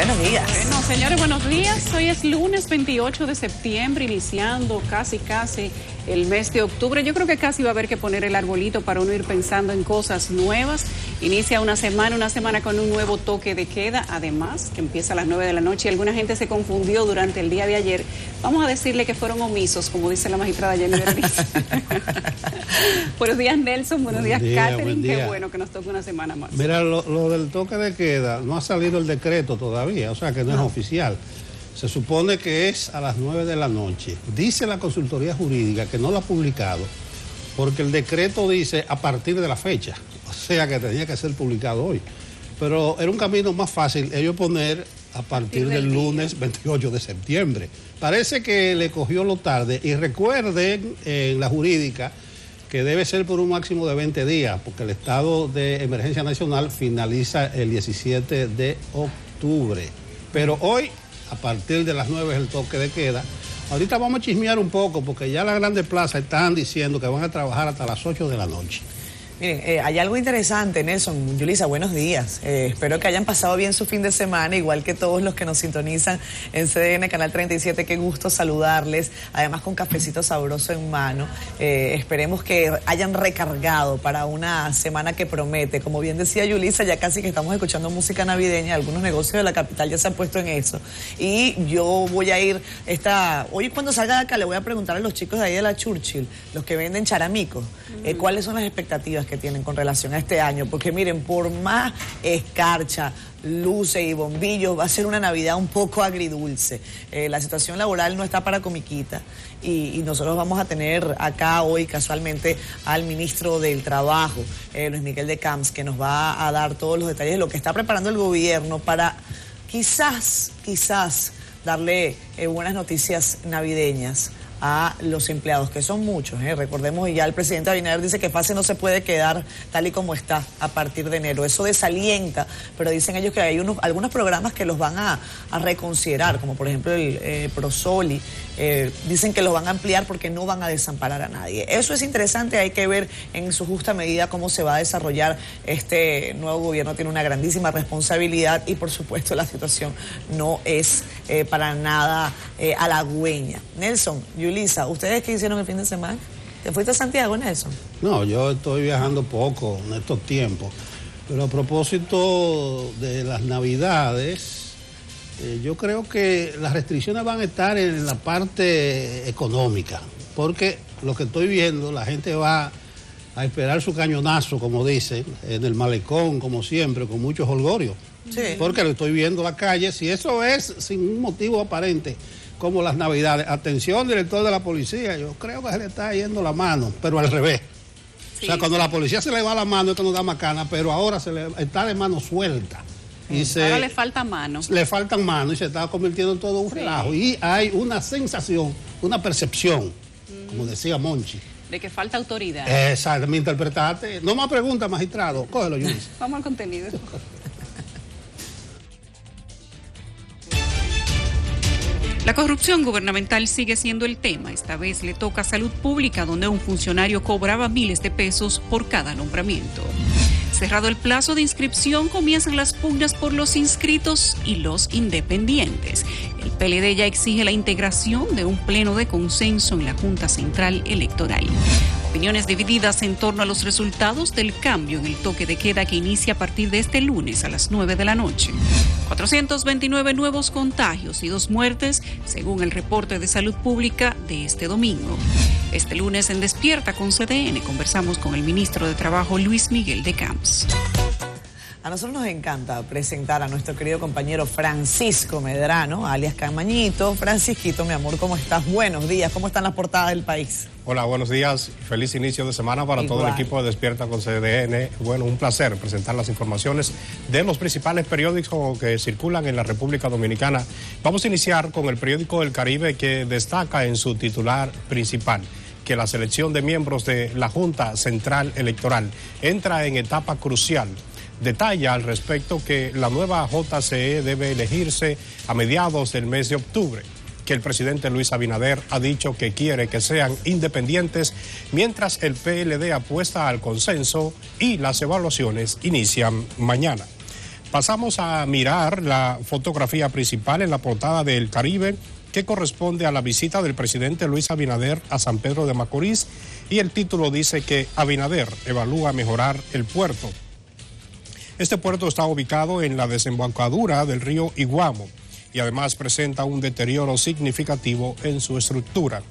Buenos días. Bueno, señores, buenos días. Hoy es lunes 28 de septiembre, iniciando casi el mes de octubre. Yo creo que casi va a haber que poner el arbolito para uno ir pensando en cosas nuevas. Inicia una semana con un nuevo toque de queda, además, que empieza a las 9 de la noche. Alguna gente se confundió durante el día de ayer. Vamos a decirle que fueron omisos, como dice la magistrada Jenny Berniz. Buenos días, Nelson. Buenos días, Catherine. Qué bueno que nos toque una semana más. Mira, lo del toque de queda, no ha salido el decreto todavía, o sea que no es oficial. Se supone que es a las 9 de la noche. Dice la consultoría jurídica que no lo ha publicado porque el decreto dice a partir de la fecha, o sea que tenía que ser publicado hoy. Pero era un camino más fácil ellos poner a partir del lunes 28 de septiembre. Parece que le cogió lo tarde y recuerden en la jurídica que debe ser por un máximo de 20 días, porque el estado de emergencia nacional finaliza el 17 de octubre. Pero hoy, a partir de las 9 es el toque de queda. Ahorita vamos a chismear un poco, porque ya las grandes plazas están diciendo que van a trabajar hasta las 8 de la noche. Miren, hay algo interesante, Nelson, Yulisa, buenos días. Espero que hayan pasado bien su fin de semana, igual que todos los que nos sintonizan en CDN Canal 37. Qué gusto saludarles, además con cafecito sabroso en mano. Esperemos que hayan recargado para una semana que promete. Como bien decía Yulisa, ya casi que estamos escuchando música navideña, algunos negocios de la capital ya se han puesto en eso. Y yo voy a ir, hoy cuando salga de acá le voy a preguntar a los chicos de ahí de la Churchill, los que venden charamicos, cuáles son las expectativas que tienen con relación a este año, porque miren, por más escarcha, luces y bombillos, va a ser una Navidad un poco agridulce. La situación laboral no está para comiquita y nosotros vamos a tener acá hoy casualmente al ministro del Trabajo, Luis Miguel de Camps, que nos va a dar todos los detalles de lo que está preparando el gobierno para quizás darle buenas noticias navideñas a los empleados, que son muchos, recordemos, y ya el presidente Abinader dice que FASE no se puede quedar tal y como está a partir de enero. Eso desalienta, pero dicen ellos que hay algunos programas que los van a reconsiderar, como por ejemplo el Prosoli, dicen que los van a ampliar porque no van a desamparar a nadie. Eso es interesante, hay que ver en su justa medida cómo se va a desarrollar. Este nuevo gobierno tiene una grandísima responsabilidad y por supuesto la situación no es para nada halagüeña. Nelson, Yulisa, ¿ustedes qué hicieron el fin de semana? ¿Te fuiste a Santiago, Nelson? No, yo estoy viajando poco en estos tiempos, pero a propósito de las Navidades, yo creo que las restricciones van a estar en la parte económica, porque lo que estoy viendo, la gente va a esperar su cañonazo, como dicen, en el malecón, como siempre, con muchos holgorios. Sí. Porque lo estoy viendo en la calle, si eso es sin un motivo aparente, como las Navidades. Atención, director de la policía, yo creo que se le está yendo la mano, pero al revés. Sí. O sea, cuando la policía se le va la mano, esto no da macana, pero ahora se le está de mano suelta. Y ahora le falta mano. Le faltan manos y se está convirtiendo en todo un relajo. Y hay una sensación, una percepción, como decía Monchi, de que falta autoridad. Exacto, me interpretaste. No más preguntas, magistrado. Cógelo, Luis. Vamos al contenido. La corrupción gubernamental sigue siendo el tema. Esta vez le toca a Salud Pública, donde un funcionario cobraba miles de pesos por cada nombramiento. Cerrado el plazo de inscripción, comienzan las pugnas por los inscritos y los independientes. El PLD ya exige la integración de un pleno de consenso en la Junta Central Electoral. Opiniones divididas en torno a los resultados del cambio en el toque de queda que inicia a partir de este lunes a las 9 de la noche. 429 nuevos contagios y 2 muertes, según el reporte de Salud Pública de este domingo. Este lunes en Despierta con CDN conversamos con el ministro de Trabajo, Luis Miguel de Camps. A nosotros nos encanta presentar a nuestro querido compañero Francisco Medrano, alias Camañito. Francisquito, mi amor, ¿cómo estás? Buenos días, ¿cómo están las portadas del país? Hola, buenos días, feliz inicio de semana para todo el equipo de Despierta con CDN. Bueno, un placer presentar las informaciones de los principales periódicos que circulan en la República Dominicana. Vamos a iniciar con el periódico El Caribe, que destaca en su titular principal que la selección de miembros de la Junta Central Electoral entra en etapa crucial. Detalla al respecto que la nueva JCE debe elegirse a mediados del mes de octubre, que el presidente Luis Abinader ha dicho que quiere que sean independientes, mientras el PLD apuesta al consenso y las evaluaciones inician mañana. Pasamos a mirar la fotografía principal en la portada del Caribe, que corresponde a la visita del presidente Luis Abinader a San Pedro de Macorís, y el título dice que Abinader evalúa mejorar el puerto. Este puerto está ubicado en la desembocadura del río Iguamo y además presenta un deterioro significativo en su estructura.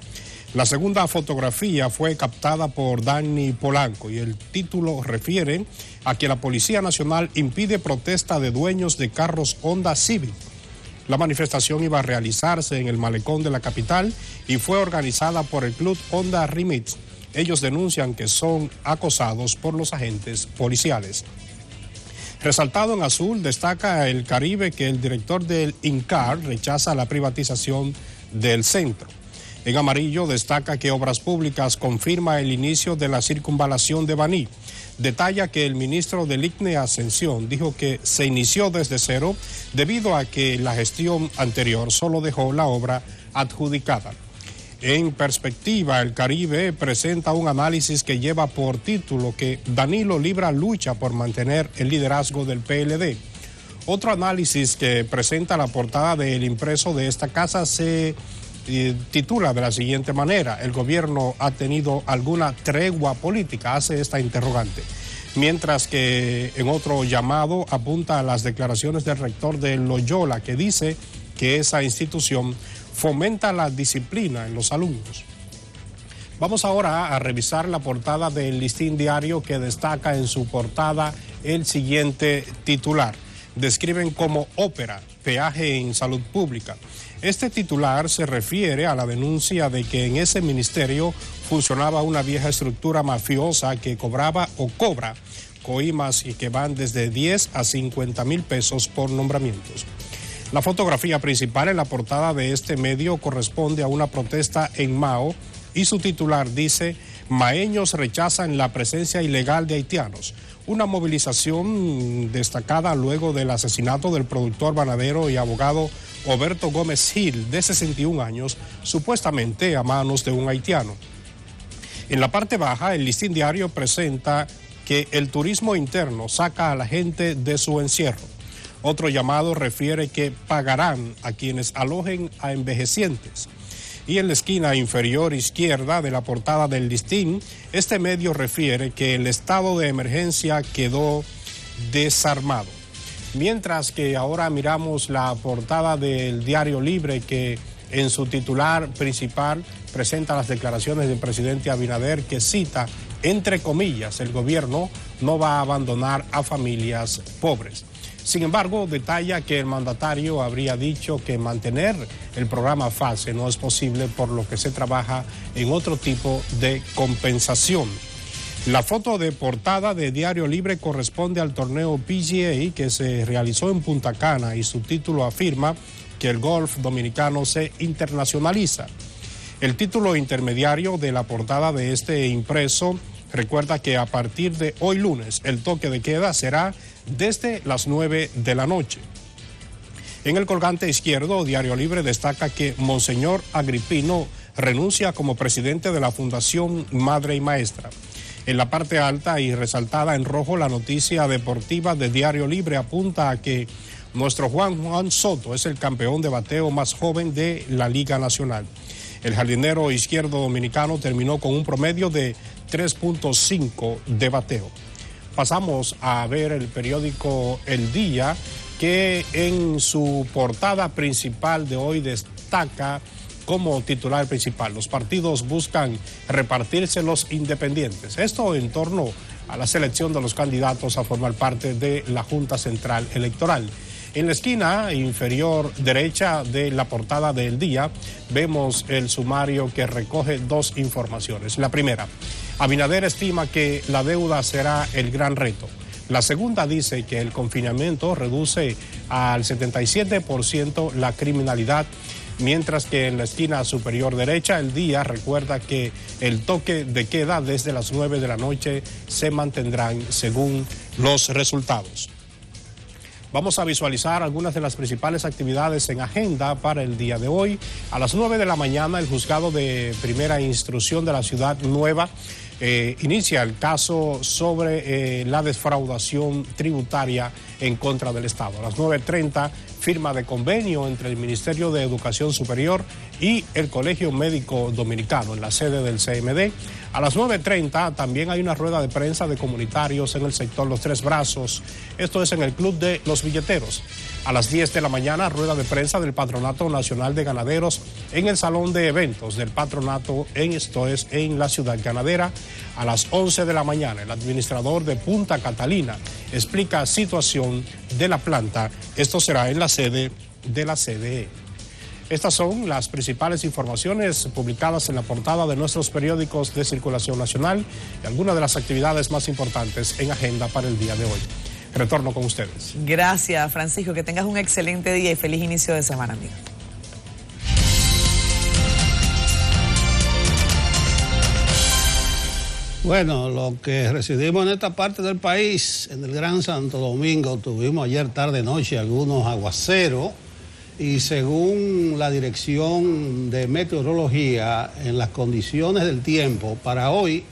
La segunda fotografía fue captada por Dani Polanco y el título refiere a que la Policía Nacional impide protesta de dueños de carros Honda Civic. La manifestación iba a realizarse en el malecón de la capital y fue organizada por el club Honda Remix. Ellos denuncian que son acosados por los agentes policiales. Resaltado en azul, destaca el Caribe que el director del INCAR rechaza la privatización del centro. En amarillo destaca que Obras Públicas confirma el inicio de la circunvalación de Baní. Detalla que el ministro del ICNE Ascensión dijo que se inició desde cero debido a que la gestión anterior solo dejó la obra adjudicada. En perspectiva, el Caribe presenta un análisis que lleva por título que Danilo libra lucha por mantener el liderazgo del PLD. Otro análisis que presenta la portada del impreso de esta casa se titula de la siguiente manera: el gobierno ha tenido alguna tregua política, hace esta interrogante. Mientras que en otro llamado apunta a las declaraciones del rector de Loyola, que dice que esa institución fomenta la disciplina en los alumnos. Vamos ahora a revisar la portada del Listín Diario, que destaca en su portada el siguiente titular. Describen como ópera, peaje en salud pública. Este titular se refiere a la denuncia de que en ese ministerio funcionaba una vieja estructura mafiosa que cobraba o cobra coimas y que van desde 10 a 50 mil pesos por nombramientos. La fotografía principal en la portada de este medio corresponde a una protesta en Mao y su titular dice: Maeños rechazan la presencia ilegal de haitianos. Una movilización destacada luego del asesinato del productor bananero y abogado Oberto Gómez Gil, de 61 años, supuestamente a manos de un haitiano. En la parte baja, el Listín Diario presenta que el turismo interno saca a la gente de su encierro. Otro llamado refiere que pagarán a quienes alojen a envejecientes. Y en la esquina inferior izquierda de la portada del Listín, este medio refiere que el estado de emergencia quedó desarmado. Mientras que ahora miramos la portada del Diario Libre, que en su titular principal presenta las declaraciones del presidente Abinader, que cita, entre comillas, el gobierno no va a abandonar a familias pobres. Sin embargo, detalla que el mandatario habría dicho que mantener el programa FASE no es posible, por lo que se trabaja en otro tipo de compensación. La foto de portada de Diario Libre corresponde al torneo PGA que se realizó en Punta Cana y su título afirma que el golf dominicano se internacionaliza. El título intermediario de la portada de este impreso recuerda que a partir de hoy lunes el toque de queda será desde las 9 de la noche. En el colgante izquierdo, Diario Libre destaca que Monseñor Agripino renuncia como presidente de la Fundación Madre y Maestra. En la parte alta y resaltada en rojo, la noticia deportiva de Diario Libre apunta a que nuestro Juan Soto es el campeón de bateo más joven de la Liga Nacional. El jardinero izquierdo dominicano terminó con un promedio de 3.5 de bateo. Pasamos a ver el periódico El Día, que en su portada principal de hoy destaca como titular principal: los partidos buscan repartirse los independientes. Esto en torno a la selección de los candidatos a formar parte de la Junta Central Electoral. En la esquina inferior derecha de la portada del Día vemos el sumario que recoge dos informaciones. La primera: Abinader estima que la deuda será el gran reto. La segunda dice que el confinamiento reduce al 77% la criminalidad, mientras que en la esquina superior derecha El Día recuerda que el toque de queda desde las 9 de la noche se mantendrán según los resultados. Vamos a visualizar algunas de las principales actividades en agenda para el día de hoy. A las 9 de la mañana, el juzgado de primera instrucción de la Ciudad Nueva inicia el caso sobre la defraudación tributaria en contra del Estado. A las 9:30, firma de convenio entre el Ministerio de Educación Superior y el Colegio Médico Dominicano en la sede del CMD. A las 9:30 también hay una rueda de prensa de comunitarios en el sector Los Tres Brazos, esto es en el Club de los Billeteros. A las 10 de la mañana, rueda de prensa del Patronato Nacional de Ganaderos en el Salón de Eventos del Patronato, esto es en la Ciudad Ganadera. A las 11 de la mañana, el administrador de Punta Catalina explica situación de la planta, esto será en la sede de la CDE. Estas son las principales informaciones publicadas en la portada de nuestros periódicos de circulación nacional y algunas de las actividades más importantes en agenda para el día de hoy. Retorno con ustedes. Gracias, Francisco. Que tengas un excelente día y feliz inicio de semana, amigo. Bueno, lo que residimos en esta parte del país, en el Gran Santo Domingo, tuvimos ayer tarde-noche algunos aguaceros y según la Dirección de Meteorología, en las condiciones del tiempo, para hoy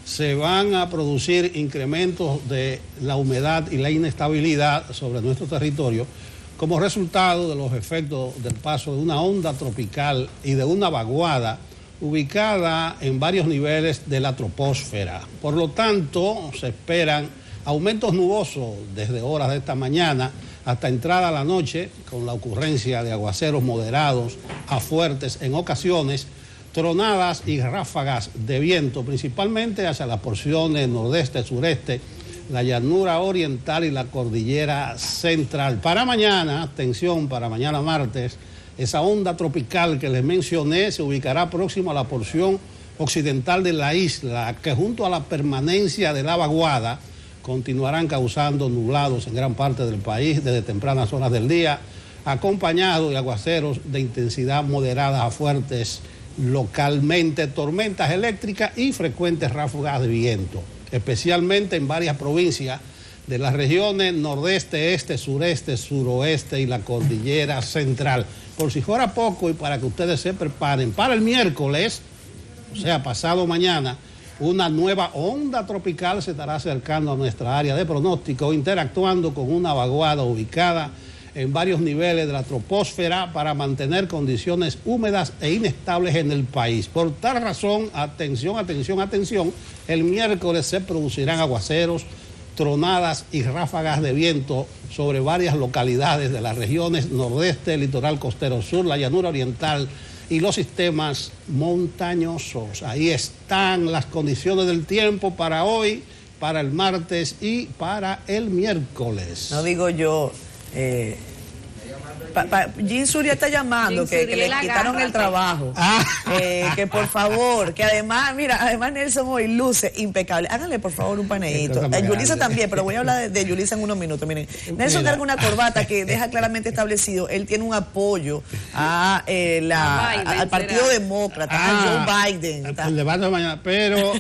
se van a producir incrementos de la humedad y la inestabilidad sobre nuestro territorio como resultado de los efectos del paso de una onda tropical y de una vaguada ubicada en varios niveles de la troposfera. Por lo tanto, se esperan aumentos nubosos desde horas de esta mañana hasta entrada a la noche, con la ocurrencia de aguaceros moderados a fuertes en ocasiones, tronadas y ráfagas de viento, principalmente hacia las porciones nordeste, sureste, la llanura oriental y la cordillera central. Para mañana, atención, para mañana martes, esa onda tropical que les mencioné se ubicará próximo a la porción occidental de la isla, que junto a la permanencia de la vaguada continuarán causando nublados en gran parte del país desde tempranas horas del día, acompañados de aguaceros de intensidad moderada a fuertes localmente, tormentas eléctricas y frecuentes ráfagas de viento, especialmente en varias provincias de las regiones nordeste, este, sureste, suroeste y la cordillera central. Por si fuera poco y para que ustedes se preparen, para el miércoles, o sea, pasado mañana, una nueva onda tropical se estará acercando a nuestra área de pronóstico, interactuando con una vaguada ubicada en varios niveles de la troposfera para mantener condiciones húmedas e inestables en el país. Por tal razón, atención, atención, atención, el miércoles se producirán aguaceros, tronadas y ráfagas de viento sobre varias localidades de las regiones nordeste, litoral costero sur, la llanura oriental y los sistemas montañosos. Ahí están las condiciones del tiempo para hoy, para el martes y para el miércoles. No digo yo, Jean Suria está llamando, que le quitaron el trabajo. Que por favor, que además, mira, además Nelson hoy luce impecable. Háganle por favor un paneíto. Yulisa también, pero voy a hablar de Yulisa en unos minutos. Miren, Nelson carga una corbata que deja claramente establecido, él tiene un apoyo a al Partido Demócrata, a Joe Biden. El debate de mañana, pero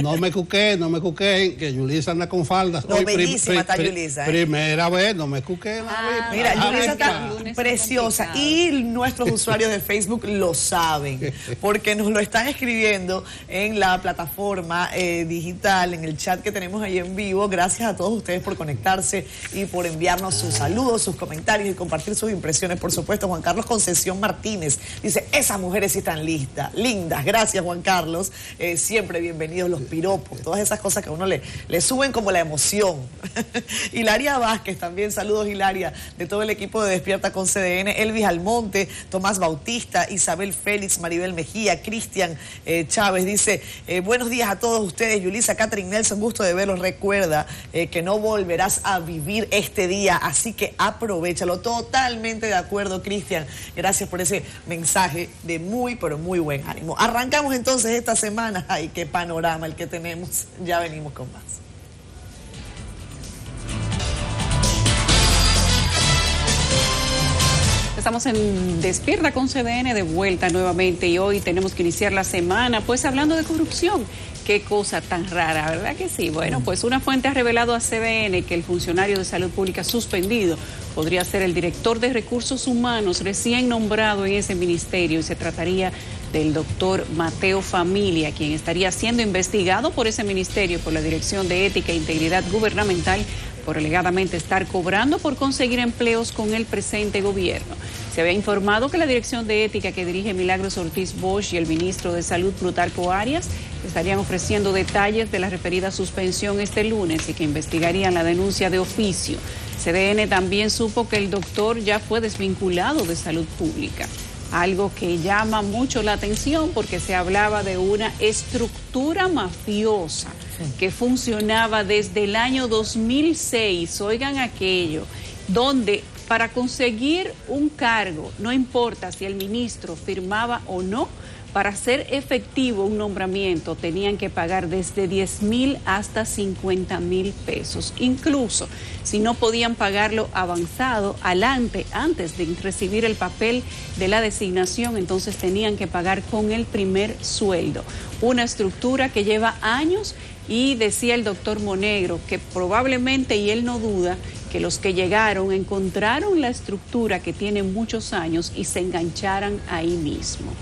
no me cuqueen, que Yulisa anda con faldas. No, bellísima está Yulisa. Primera vez, no me cuqueen. Mira, Yulisa está preciosa y nuestros usuarios de Facebook lo saben porque nos lo están escribiendo en la plataforma digital, en el chat que tenemos ahí en vivo. Gracias a todos ustedes por conectarse y por enviarnos sus saludos, sus comentarios y compartir sus impresiones. Por supuesto, Juan Carlos Concesión Martínez dice, esas mujeres sí están lindas. Gracias, Juan Carlos. Siempre bienvenidos los piropos, todas esas cosas que a uno le suben como la emoción. Hilaria Vázquez también, saludos Hilaria, de todo el equipo de Despierta con CDN, Elvis Almonte, Tomás Bautista, Isabel Félix, Maribel Mejía, Cristian Chávez, dice, buenos días a todos ustedes, Yulisa, Catherine Nelson, gusto de verlos, recuerda que no volverás a vivir este día, así que aprovéchalo. Totalmente de acuerdo, Cristian, gracias por ese mensaje de muy, pero muy buen ánimo. Arrancamos entonces esta semana, ay, qué panorama el que tenemos, ya venimos con más. Estamos en Despierta con CDN de vuelta nuevamente y hoy tenemos que iniciar la semana pues hablando de corrupción. Qué cosa tan rara, ¿verdad que sí? Bueno, pues una fuente ha revelado a CDN que el funcionario de salud pública suspendido podría ser el director de recursos humanos recién nombrado en ese ministerio y se trataría del doctor Mateo Familia, quien estaría siendo investigado por ese ministerio, por la Dirección de Ética e Integridad Gubernamental, por alegadamente estar cobrando por conseguir empleos con el presente gobierno. Se había informado que la Dirección de Ética que dirige Milagros Ortiz Bosch y el ministro de Salud Plutarco Arias estarían ofreciendo detalles de la referida suspensión este lunes y que investigarían la denuncia de oficio. CDN también supo que el doctor ya fue desvinculado de Salud Pública, algo que llama mucho la atención porque se hablaba de una estructura mafiosa que funcionaba desde el año 2006, oigan aquello, donde para conseguir un cargo, no importa si el ministro firmaba o no, para hacer efectivo un nombramiento tenían que pagar desde 10,000 hasta 50,000 pesos. Incluso si no podían pagarlo avanzado, antes de recibir el papel de la designación, entonces tenían que pagar con el primer sueldo. Una estructura que lleva años y decía el doctor Monegro que probablemente, y él no duda, que los que llegaron encontraron la estructura que tiene muchos años y se engancharan ahí mismo.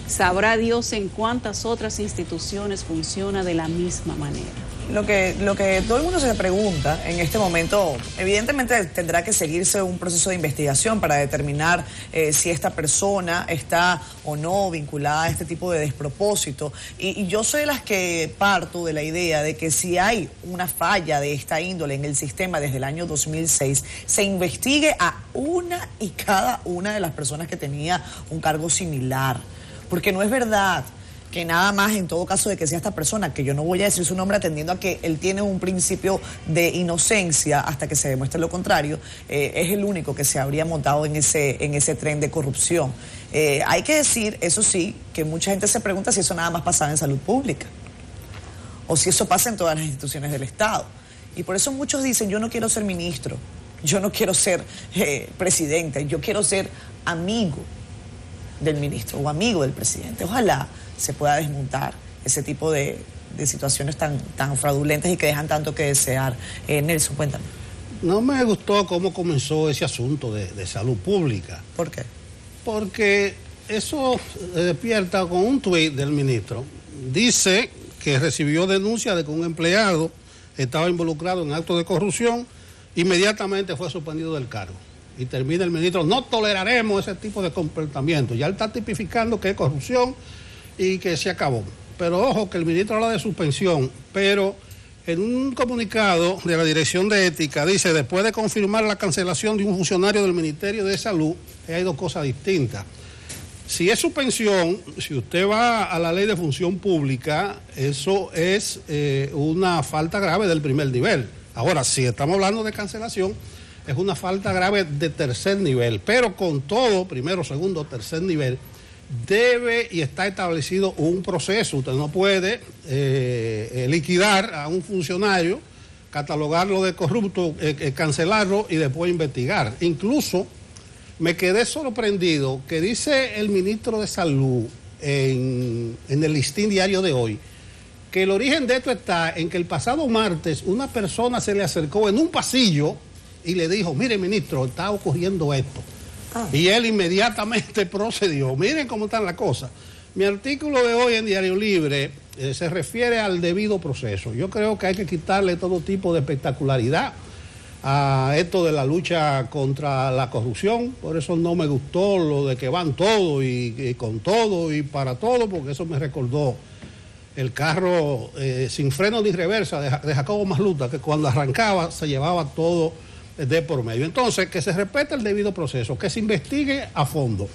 Sabrá Dios en cuántas otras instituciones funciona de la misma manera. Lo que todo el mundo se pregunta en este momento, evidentemente tendrá que seguirse un proceso de investigación para determinar si esta persona está o no vinculada a este tipo de despropósito. Y yo soy de las que parto de la idea de que si hay una falla de esta índole en el sistema desde el año 2006, se investigue a una y cada una de las personas que tenía un cargo similar. Porque no es verdad que nada más, en todo caso de que sea esta persona, que yo no voy a decir su nombre atendiendo a que él tiene un principio de inocencia hasta que se demuestre lo contrario, es el único que se habría montado en ese tren de corrupción. Hay que decir, eso sí, que mucha gente se pregunta si eso nada más pasaba en salud pública o si eso pasa en todas las instituciones del Estado. Y por eso muchos dicen, yo no quiero ser ministro, yo no quiero ser presidente, yo quiero ser amigo del ministro o amigo del presidente. Ojalá se pueda desmontar ese tipo de situaciones tan fraudulentas y que dejan tanto que desear. Nelson, cuéntame. No me gustó cómo comenzó ese asunto de salud pública. ¿Por qué? Porque eso despierta con un tuit del ministro. Dice que recibió denuncia de que un empleado estaba involucrado en actos de corrupción, inmediatamente fue suspendido del cargo. Y termina el ministro, no toleraremos ese tipo de comportamiento. Ya él está tipificando que es corrupción y que se acabó. Pero ojo, que el ministro habla de suspensión, pero en un comunicado de la Dirección de Ética dice, después de confirmar la cancelación de un funcionario del Ministerio de Salud, hay dos cosas distintas. Si es suspensión, si usted va a la ley de función pública, eso es una falta grave del primer nivel. Ahora, si estamos hablando de cancelación, es una falta grave de tercer nivel, pero con todo, primero, segundo, tercer nivel, debe y está establecido un proceso. Usted no puede liquidar a un funcionario, catalogarlo de corrupto, cancelarlo y después investigar. Incluso me quedé sorprendido que dice el ministro de Salud en el listín diario de hoy, que el origen de esto está en que el pasado martes una persona se le acercó en un pasillo y le dijo, mire ministro, está ocurriendo esto. Y él inmediatamente procedió. Miren cómo están las cosas. Mi artículo de hoy en Diario Libre se refiere al debido proceso. Yo creo que hay que quitarle todo tipo de espectacularidad a esto de la lucha contra la corrupción. Por eso no me gustó lo de que van todo y con todo y para todo, porque eso me recordó el carro sin freno ni reversa de Jacobo Masluta, que cuando arrancaba se llevaba todo de por medio. Entonces, que se respete el debido proceso, que se investigue a fondo.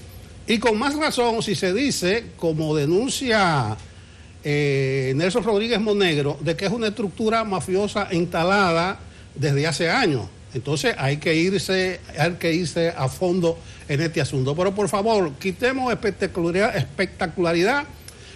Y con más razón, si se dice, como denuncia Nelson Rodríguez Monegro, de que es una estructura mafiosa instalada desde hace años. Entonces, hay que irse a fondo en este asunto. Pero por favor, quitemos espectacularidad,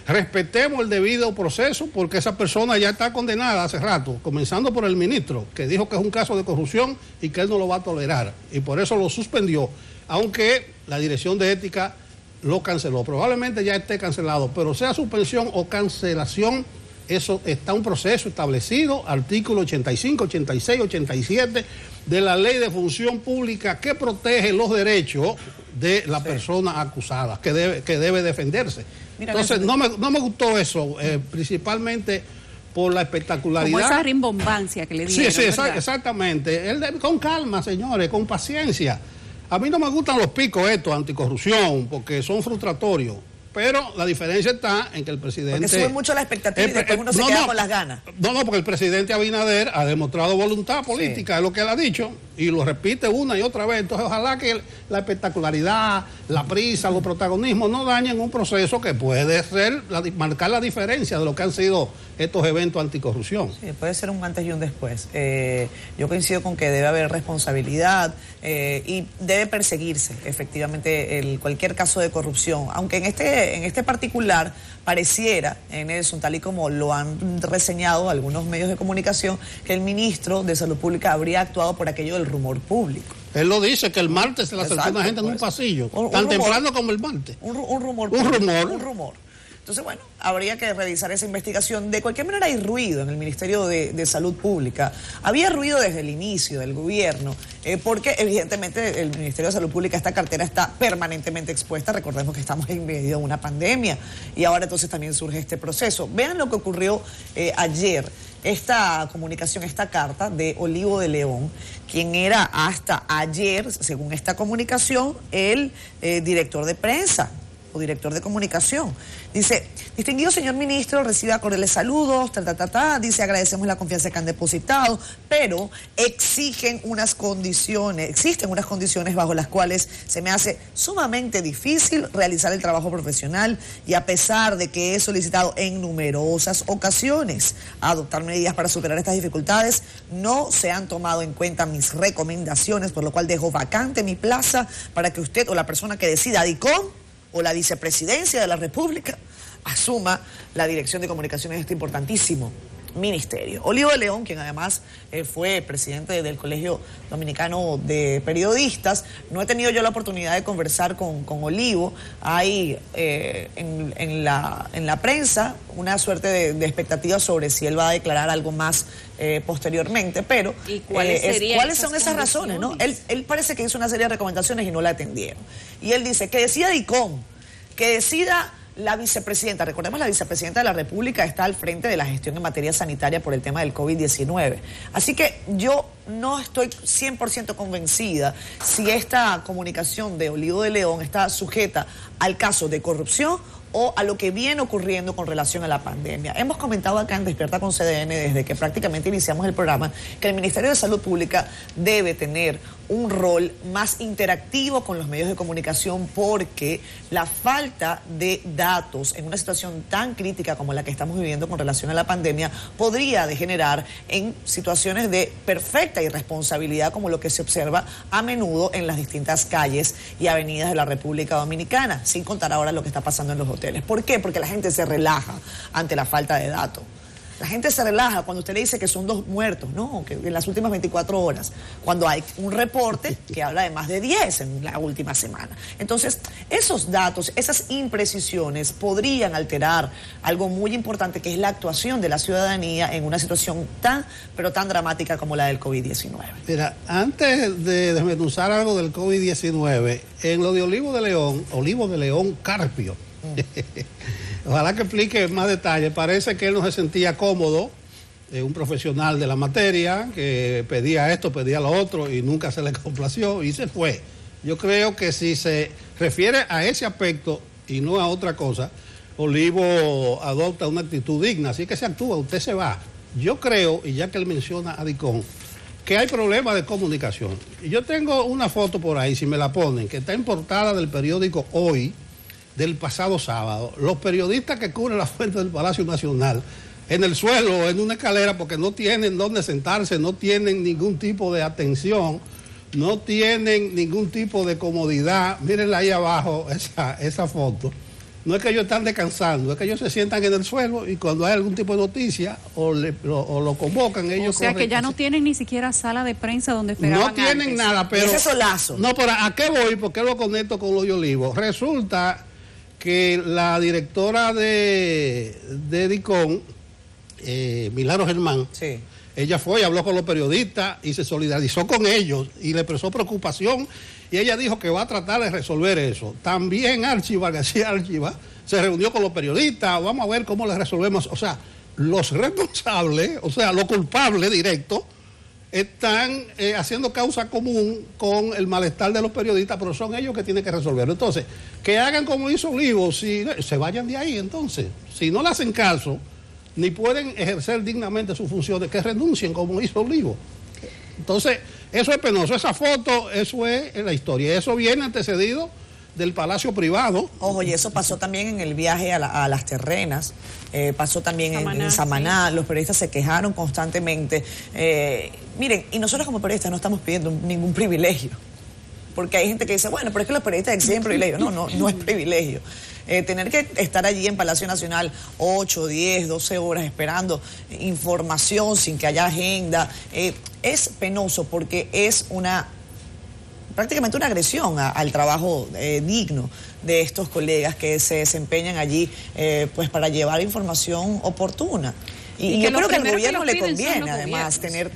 respetemos el debido proceso, porque esa persona ya está condenada hace rato, comenzando por el ministro, que dijo que es un caso de corrupción y que él no lo va a tolerar, y por eso lo suspendió, aunque la Dirección de Ética lo canceló. Probablemente ya esté cancelado, pero sea suspensión o cancelación, eso está un proceso establecido, artículo 85, 86, 87 de la Ley de Función Pública, que protege los derechos de la persona acusada, que debe defenderse. Mira, entonces, no me gustó eso, principalmente por la espectacularidad. Como esa rimbombancia que le dieron. Sí, exactamente. Con calma, señores, con paciencia. A mí no me gustan los picos estos anticorrupción porque son frustratorios. Pero la diferencia está en que el presidente... Porque sube mucho la expectativa y después uno se queda con las ganas. No, porque el presidente Abinader ha demostrado voluntad política, es lo que él ha dicho, y lo repite una y otra vez. Entonces, ojalá que la espectacularidad, la prisa, los protagonismos no dañen un proceso que puede ser, marcar la diferencia de lo que han sido estos eventos anticorrupción. Sí, puede ser un antes y un después. Yo coincido con que debe haber responsabilidad y debe perseguirse efectivamente cualquier caso de corrupción, aunque en este particular pareciera, Nelson, tal y como lo han reseñado algunos medios de comunicación, que el ministro de Salud Pública habría actuado por aquello del rumor público. Él lo dice, que el martes se le acercó una gente en un pasillo, tan temprano como el martes. Un rumor. Entonces, bueno, habría que revisar esa investigación. De cualquier manera hay ruido en el Ministerio de Salud Pública. Había ruido desde el inicio del gobierno, porque evidentemente el Ministerio de Salud Pública, esta cartera está permanentemente expuesta. Recordemos que estamos en medio de una pandemia y ahora entonces también surge este proceso. Vean lo que ocurrió ayer. Esta comunicación, esta carta de Olivo de León, quien era hasta ayer, según esta comunicación, el director de prensa o director de comunicación. Dice: distinguido señor ministro, reciba cordiales saludos, dice, agradecemos la confianza que han depositado, pero existen unas condiciones bajo las cuales se me hace sumamente difícil realizar el trabajo profesional y a pesar de que he solicitado en numerosas ocasiones adoptar medidas para superar estas dificultades, no se han tomado en cuenta mis recomendaciones, por lo cual dejo vacante mi plaza para que usted o la persona que decida DICOM o la vicepresidencia de la República asuma la dirección de comunicaciones de este importantísimo ministerio. Olivo de León, quien además fue presidente del Colegio Dominicano de Periodistas, no he tenido yo la oportunidad de conversar con Olivo. Hay en la prensa una suerte de expectativa sobre si él va a declarar algo más posteriormente, pero ¿y cuáles son esas razones? ¿No? Él parece que hizo una serie de recomendaciones y no la atendieron. Y él dice que decida DICOM, que decida la vicepresidenta. Recordemos, la vicepresidenta de la República está al frente de la gestión en materia sanitaria por el tema del COVID-19. Así que yo no estoy 100% convencida si esta comunicación de Olivo de León está sujeta al caso de corrupción o a lo que viene ocurriendo con relación a la pandemia. Hemos comentado acá en Despierta con CDN, desde que prácticamente iniciamos el programa, que el Ministerio de Salud Pública debe tener un rol más interactivo con los medios de comunicación, porque la falta de datos en una situación tan crítica como la que estamos viviendo con relación a la pandemia podría degenerar en situaciones de perfecta irresponsabilidad, como lo que se observa a menudo en las distintas calles y avenidas de la República Dominicana, sin contar ahora lo que está pasando en los hoteles. ¿Por qué? Porque la gente se relaja ante la falta de datos. La gente se relaja cuando usted le dice que son 2 muertos, ¿no? Que en las últimas 24 horas, cuando hay un reporte que habla de más de 10 en la última semana. Entonces, esos datos, esas imprecisiones podrían alterar algo muy importante, que es la actuación de la ciudadanía en una situación pero tan dramática como la del COVID-19. Mira, antes de desmenuzar algo del COVID-19, en lo de Olivo de León Carpio, ojalá que explique más detalles. Parece que él no se sentía cómodo, un profesional de la materia, que pedía esto, pedía lo otro y nunca se le complació y se fue. Yo creo que si se refiere a ese aspecto y no a otra cosa, Olivo adopta una actitud digna, así que se actúa, usted se va. Yo creo, y ya que él menciona a DICOM, que hay problemas de comunicación. Y yo tengo una foto por ahí, si me la ponen, que está en portada del periódico Hoy, del pasado sábado. Los periodistas que cubren la fuente del Palacio Nacional, en el suelo, en una escalera, porque no tienen dónde sentarse, no tienen ningún tipo de atención, no tienen ningún tipo de comodidad. Mírenla ahí abajo, esa foto. No es que ellos están descansando, es que ellos se sientan en el suelo y cuando hay algún tipo de noticia o lo convocan, ellos... O sea que ya no tienen ni siquiera sala de prensa donde esperaban. No tienen antes. nada, pero... Ese solazo. No, pero ¿a qué voy? ¿Por qué lo conecto con lo de Olivo? Resulta que la directora de DICOM, Milagro Germán, sí, ella fue y habló con los periodistas y se solidarizó con ellos y le expresó preocupación y ella dijo que va a tratar de resolver eso. También García Archiva se reunió con los periodistas, vamos a ver cómo le resolvemos. O sea, los responsables, o sea, los culpables directos, están haciendo causa común con el malestar de los periodistas, pero son ellos que tienen que resolverlo. Entonces, que hagan como hizo Olivo, si se vayan de ahí, entonces. Si no le hacen caso, ni pueden ejercer dignamente sus funciones, que renuncien como hizo Olivo. Entonces, eso es penoso. Esa foto, eso es la historia. Eso viene antecedido del Palacio Privado. Ojo, y eso pasó también en el viaje a las terrenas, pasó también en Samaná, sí. Los periodistas se quejaron constantemente. Miren, y nosotros como periodistas no estamos pidiendo ningún privilegio, porque hay gente que dice, bueno, pero es que los periodistas exigen privilegio. No es privilegio. Tener que estar allí en Palacio Nacional 8, 10, 12 horas esperando información sin que haya agenda, es penoso porque es prácticamente una agresión al trabajo digno de estos colegas que se desempeñan allí pues para llevar información oportuna. Y yo creo que al gobierno le conviene además tener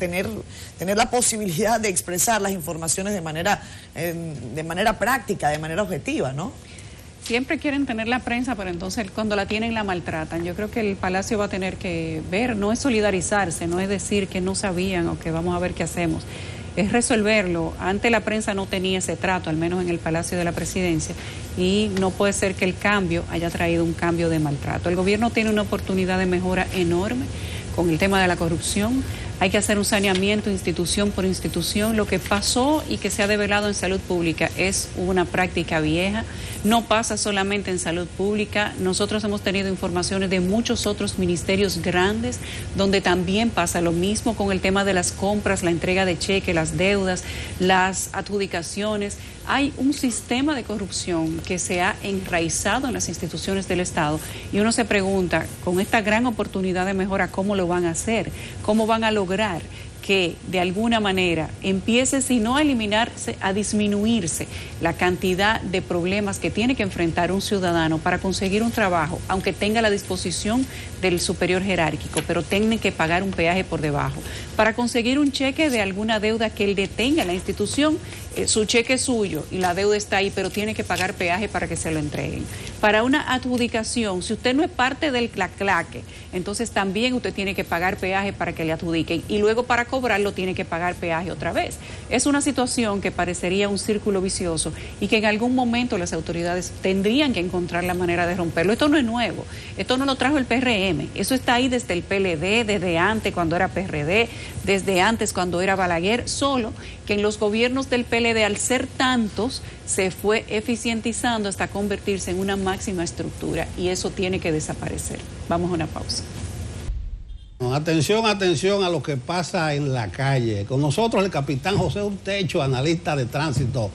la posibilidad de expresar las informaciones de manera práctica, de manera objetiva, ¿no? Siempre quieren tener la prensa, pero entonces cuando la tienen la maltratan. Yo creo que el Palacio va a tener que ver, no es solidarizarse, no es decir que no sabían o que vamos a ver qué hacemos. Es resolverlo. Antes la prensa no tenía ese trato, al menos en el Palacio de la Presidencia, y no puede ser que el cambio haya traído un cambio de maltrato. El gobierno tiene una oportunidad de mejora enorme con el tema de la corrupción. Hay que hacer un saneamiento institución por institución. Lo que pasó y que se ha develado en salud pública es una práctica vieja. No pasa solamente en salud pública. Nosotros hemos tenido informaciones de muchos otros ministerios grandes donde también pasa lo mismo con el tema de las compras, la entrega de cheques, las deudas, las adjudicaciones. Hay un sistema de corrupción que se ha enraizado en las instituciones del Estado y uno se pregunta, con esta gran oportunidad de mejora, ¿cómo lo van a hacer? ¿Cómo van a lograr que de alguna manera empiece, si no a eliminarse, a disminuirse la cantidad de problemas que tiene que enfrentar un ciudadano para conseguir un trabajo, aunque tenga la disposición del superior jerárquico, pero tiene que pagar un peaje por debajo? Para conseguir un cheque de alguna deuda que él detenga en la institución, su cheque es suyo y la deuda está ahí, pero tiene que pagar peaje para que se lo entreguen. Para una adjudicación, si usted no es parte del claque, entonces también usted tiene que pagar peaje para que le adjudiquen y luego para cobrarlo tiene que pagar peaje otra vez. Es una situación que parecería un círculo vicioso y que en algún momento las autoridades tendrían que encontrar la manera de romperlo. Esto no es nuevo, esto no lo trajo el PRM, eso está ahí desde el PLD, desde antes cuando era PRD, desde antes cuando era Balaguer, solo que en los gobiernos del PLD, al ser tantos, se fue eficientizando hasta convertirse en una máxima estructura y eso tiene que desaparecer. Vamos a una pausa. Atención a lo que pasa en la calle. Con nosotros el capitán José Urtecho, analista de tránsito.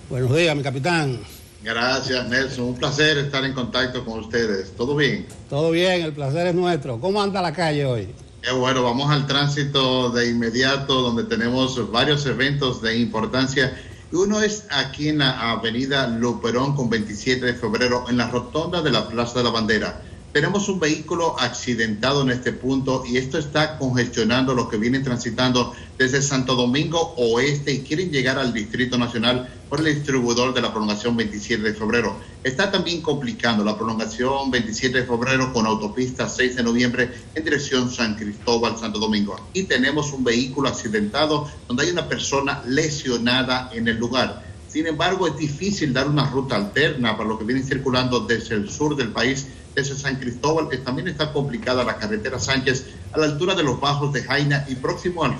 Buenos días, mi capitán. Gracias, Nelson. Un placer estar en contacto con ustedes. ¿Todo bien? Todo bien, el placer es nuestro. ¿Cómo anda la calle hoy? Qué bueno, vamos al tránsito de inmediato, donde tenemos varios eventos de importancia. Uno es aquí en la avenida Luperón con 27 de febrero, en la rotonda de la Plaza de la Bandera. Tenemos un vehículo accidentado en este punto y esto está congestionando los que vienen transitando desde Santo Domingo Oeste y quieren llegar al Distrito Nacional por el distribuidor de la prolongación 27 de febrero. Está también complicando la prolongación 27 de febrero con autopista 6 de noviembre en dirección San Cristóbal, Santo Domingo. Y tenemos un vehículo accidentado donde hay una persona lesionada en el lugar. Sin embargo, es difícil dar una ruta alterna para los que vienen circulando desde el sur del país, desde San Cristóbal, que también está complicada la carretera Sánchez a la altura de los bajos de Jaina y próximo al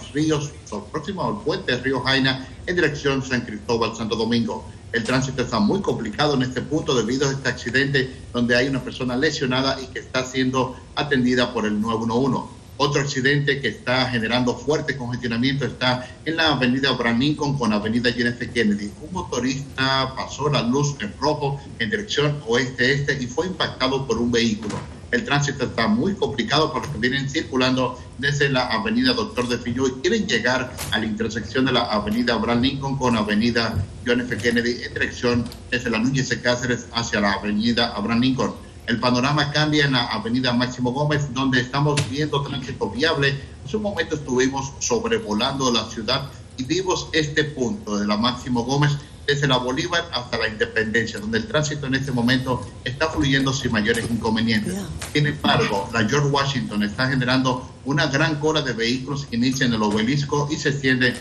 puente del río Jaina en dirección San Cristóbal, Santo Domingo. El tránsito está muy complicado en este punto debido a este accidente donde hay una persona lesionada y que está siendo atendida por el 911. Otro accidente que está generando fuerte congestionamiento está en la avenida Abraham Lincoln con avenida John F. Kennedy. Un motorista pasó la luz en rojo en dirección oeste-este y fue impactado por un vehículo. El tránsito está muy complicado para los que vienen circulando desde la avenida Doctor de Filló y quieren llegar a la intersección de la avenida Abraham Lincoln con avenida John F. Kennedy en dirección desde la Núñez de Cáceres hacia la avenida Abraham Lincoln. El panorama cambia en la avenida Máximo Gómez, donde estamos viendo tránsito viable. Hace un momento estuvimos sobrevolando la ciudad y vimos este punto de la Máximo Gómez desde la Bolívar hasta la Independencia, donde el tránsito en este momento está fluyendo sin mayores inconvenientes. Sin embargo, la George Washington está generando una gran cola de vehículos que inicia en el Obelisco y se extiende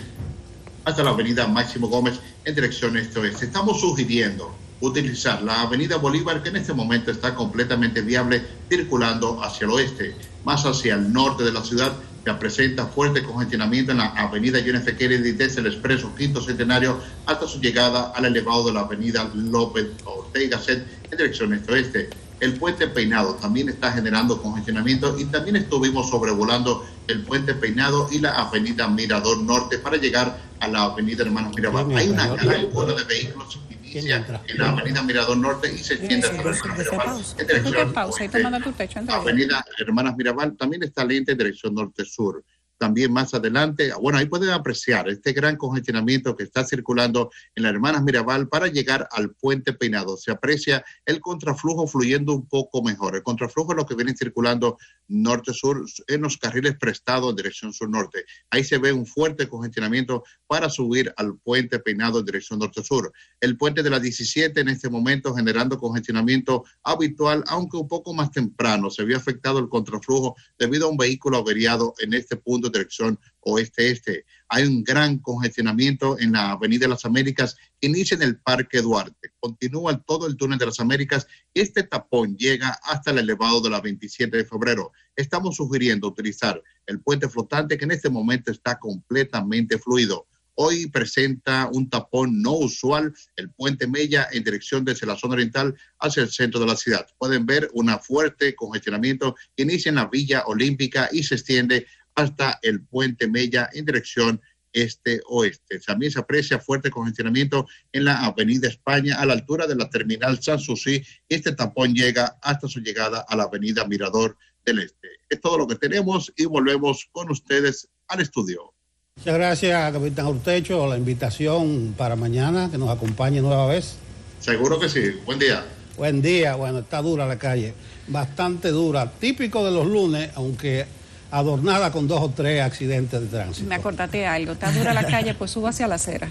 hasta la avenida Máximo Gómez en dirección este-oeste. Estamos sugiriendo utilizar la avenida Bolívar, que en este momento está completamente viable, circulando hacia el oeste. Más hacia el norte de la ciudad se presenta fuerte congestionamiento en la avenida John F. Kennedy desde el expreso Quinto Centenario hasta su llegada al elevado de la avenida López Ortega Gasset en dirección este-oeste. El puente Peinado también está generando congestionamiento y también estuvimos sobrevolando el puente Peinado y la avenida Mirador Norte para llegar a la avenida Hermanos Mirabal. Hay una gran cola de vehículos que inicia en la avenida Mirador Norte y se extiende hasta la Hermanos Mirabal en dirección oeste. La avenida Hermanas Mirabal también está lenta en dirección norte-sur. También más adelante, bueno, ahí pueden apreciar este gran congestionamiento que está circulando en la Hermanas Mirabal para llegar al puente Peinado. Se aprecia el contraflujo fluyendo un poco mejor. El contraflujo es lo que viene circulando norte-sur en los carriles prestados en dirección sur-norte. Ahí se ve un fuerte congestionamiento para subir al puente Peinado en dirección norte-sur. El puente de la 17 en este momento generando congestionamiento habitual, aunque un poco más temprano. Se vio afectado el contraflujo debido a un vehículo averiado en este punto dirección oeste-este. Hay un gran congestionamiento en la Avenida de las Américas que inicia en el Parque Duarte. Continúa todo el túnel de las Américas y este tapón llega hasta el elevado de la 27 de febrero. Estamos sugiriendo utilizar el puente flotante que en este momento está completamente fluido. Hoy presenta un tapón no usual, el puente Mella en dirección desde la zona oriental hacia el centro de la ciudad. Pueden ver un fuerte congestionamiento que inicia en la Villa Olímpica y se extiende hasta el puente Mella en dirección este-oeste. También se aprecia fuerte congestionamiento en la avenida España a la altura de la terminal Sanssouci. Este tapón llega hasta su llegada a la avenida Mirador del Este. Es todo lo que tenemos y volvemos con ustedes al estudio. Muchas gracias, capitán Urtecho, la invitación para mañana, que nos acompañe nueva vez. Seguro que sí. Buen día. Buen día. Bueno, está dura la calle, bastante dura. Típico de los lunes, aunque adornada con 2 o 3 accidentes de tránsito. Me acordaste algo, está dura la calle, pues suba hacia la acera.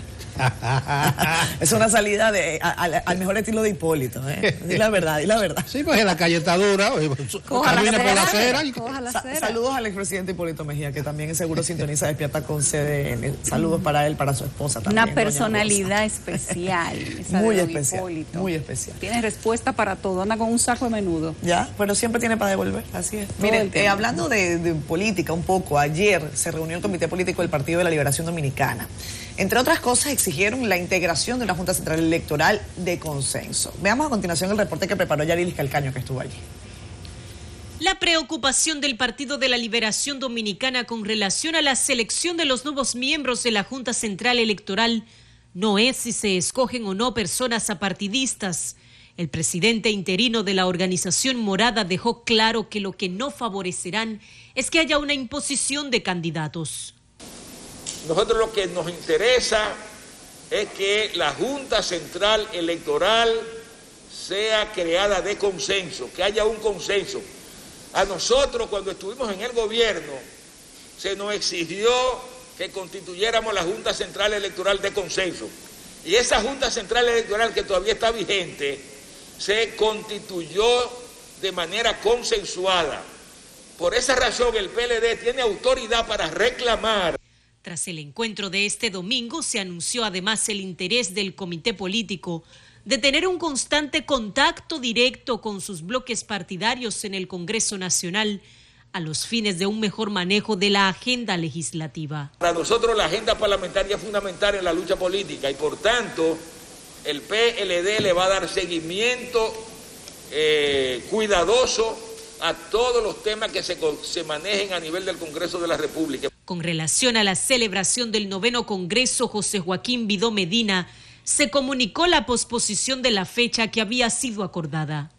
Es una salida al mejor estilo de Hipólito, ¿eh? Di la verdad, di la verdad. Sí, pues la calle está dura, camina por la acera. Saludos al expresidente Hipólito Mejía, que también seguro sintoniza Despierta con CDN. Saludos para él, para su esposa también. Una personalidad especial. Muy especial, Hipólito. muy especial. Tiene respuesta para todo, anda con un saco de menudo. Ya, pero siempre tiene para devolver, así es. Miren, hablando de política un poco, ayer se reunió el Comité Político del Partido de la Liberación Dominicana. Entre otras cosas, exigieron la integración de una Junta Central Electoral de consenso. Veamos a continuación el reporte que preparó Yarilis Calcaño, que estuvo allí. La preocupación del Partido de la Liberación Dominicana con relación a la selección de los nuevos miembros de la Junta Central Electoral no es si se escogen o no personas apartidistas. El presidente interino de la organización morada dejó claro que lo que no favorecerán es que haya una imposición de candidatos. Nosotros lo que nos interesa es que la Junta Central Electoral sea creada de consenso, que haya un consenso. A nosotros, cuando estuvimos en el gobierno, se nos exigió que constituyéramos la Junta Central Electoral de consenso. Y esa Junta Central Electoral, que todavía está vigente, se constituyó de manera consensuada. Por esa razón, el PLD tiene autoridad para reclamar. Tras el encuentro de este domingo, se anunció además el interés del comité político de tener un constante contacto directo con sus bloques partidarios en el Congreso Nacional a los fines de un mejor manejo de la agenda legislativa. Para nosotros la agenda parlamentaria es fundamental en la lucha política y por tanto el PLD le va a dar seguimiento cuidadoso a todos los temas que se manejen a nivel del Congreso de la República. Con relación a la celebración del 9º Congreso, José Joaquín Vidó Medina se comunicó la posposición de la fecha que había sido acordada.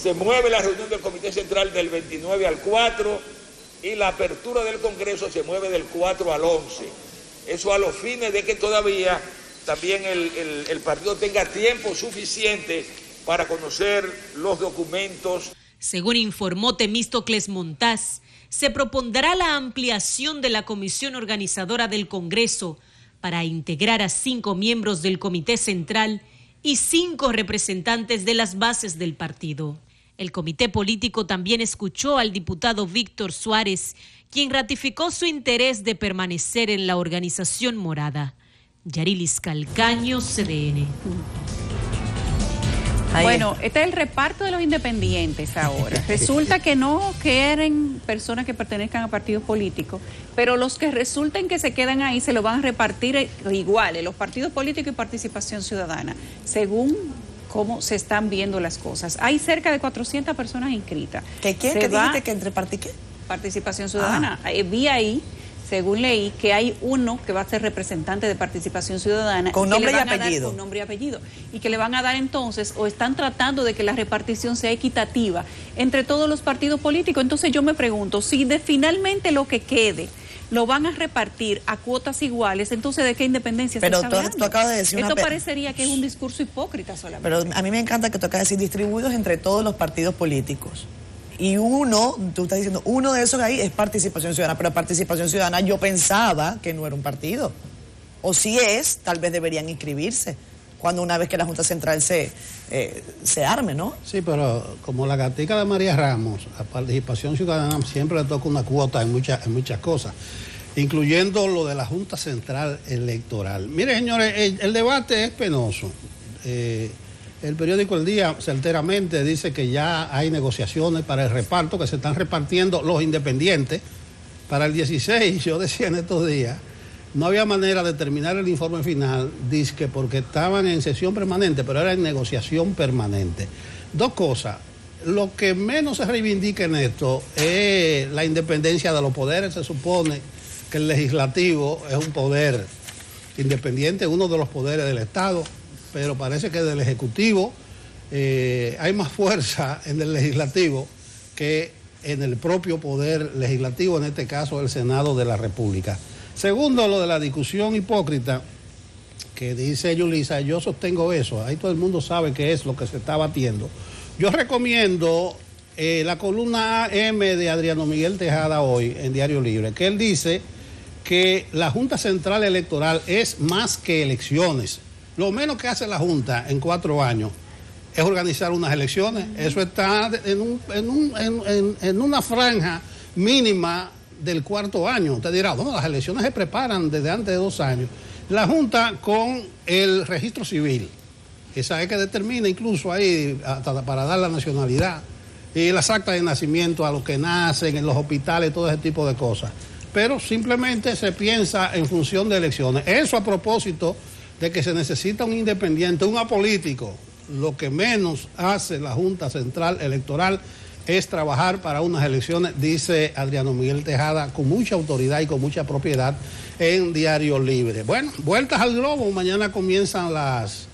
Se mueve la reunión del Comité Central del 29 al 4 y la apertura del Congreso se mueve del 4 al 11. Eso a los fines de que todavía también el partido tenga tiempo suficiente para conocer los documentos. Según informó Temístocles Montaz, se propondrá la ampliación de la comisión organizadora del Congreso para integrar a 5 miembros del Comité Central y 5 representantes de las bases del partido. El comité político también escuchó al diputado Víctor Suárez, quien ratificó su interés de permanecer en la organización morada. Yarilis Calcaño, CDN. Bueno, este es el reparto de los independientes ahora. Resulta que no quieren personas que pertenezcan a partidos políticos, pero los que resulten que se quedan ahí se lo van a repartir iguales, los partidos políticos y Participación Ciudadana, según cómo se están viendo las cosas. Hay cerca de 400 personas inscritas. ¿Qué dijiste que entre Participación Ciudadana? Vi ahí, según leí, que hay uno que va a ser representante de Participación Ciudadana. Con nombre y apellido. Con nombre y apellido. Y que le van a dar entonces, o están tratando de que la repartición sea equitativa entre todos los partidos políticos. Entonces yo me pregunto, si finalmente lo que quede lo van a repartir a cuotas iguales, entonces ¿de qué independencia se está hablando? Tú acabas de decir Esto parecería que es un discurso hipócrita solamente. Pero a mí me encanta que tú acabas de decir distribuidos entre todos los partidos políticos. Y tú estás diciendo, uno de esos ahí es Participación Ciudadana, pero Participación Ciudadana yo pensaba que no era un partido. O si es, tal vez deberían inscribirse, cuando una vez que la Junta Central se arme, ¿no? Sí, pero como la gatica de María Ramos, a Participación Ciudadana siempre le toca una cuota en muchas cosas, incluyendo lo de la Junta Central Electoral. Mire, señores, el debate es penoso. El periódico El Día certeramente dice que ya hay negociaciones para el reparto, que se están repartiendo los independientes. Para el 16, yo decía en estos días, no había manera de terminar el informe final, dizque porque estaban en sesión permanente, pero era en negociación permanente. Dos cosas. Lo que menos se reivindica en esto es la independencia de los poderes. Se supone que el legislativo es un poder independiente, uno de los poderes del Estado, pero parece que del Ejecutivo hay más fuerza en el Legislativo que en el propio poder legislativo, en este caso el Senado de la República. Segundo, lo de la discusión hipócrita que dice Yulisa, yo sostengo eso, ahí todo el mundo sabe qué es lo que se está batiendo. Yo recomiendo la columna AM de Adriano Miguel Tejada hoy en Diario Libre, que él dice que la Junta Central Electoral es más que elecciones. Lo menos que hace la Junta en 4 años es organizar unas elecciones. Eso está en una franja mínima del 4º año. Usted dirá, bueno, las elecciones se preparan desde antes de 2 años. La Junta con el registro civil, esa es que determina incluso ahí hasta para dar la nacionalidad, y las actas de nacimiento a los que nacen, en los hospitales, todo ese tipo de cosas. Pero simplemente se piensa en función de elecciones. Eso a propósito de que se necesita un independiente, un apolítico. Lo que menos hace la Junta Central Electoral es trabajar para unas elecciones, dice Adriano Miguel Tejada, con mucha autoridad y con mucha propiedad en Diario Libre. Bueno, vueltas al globo, mañana comienzan las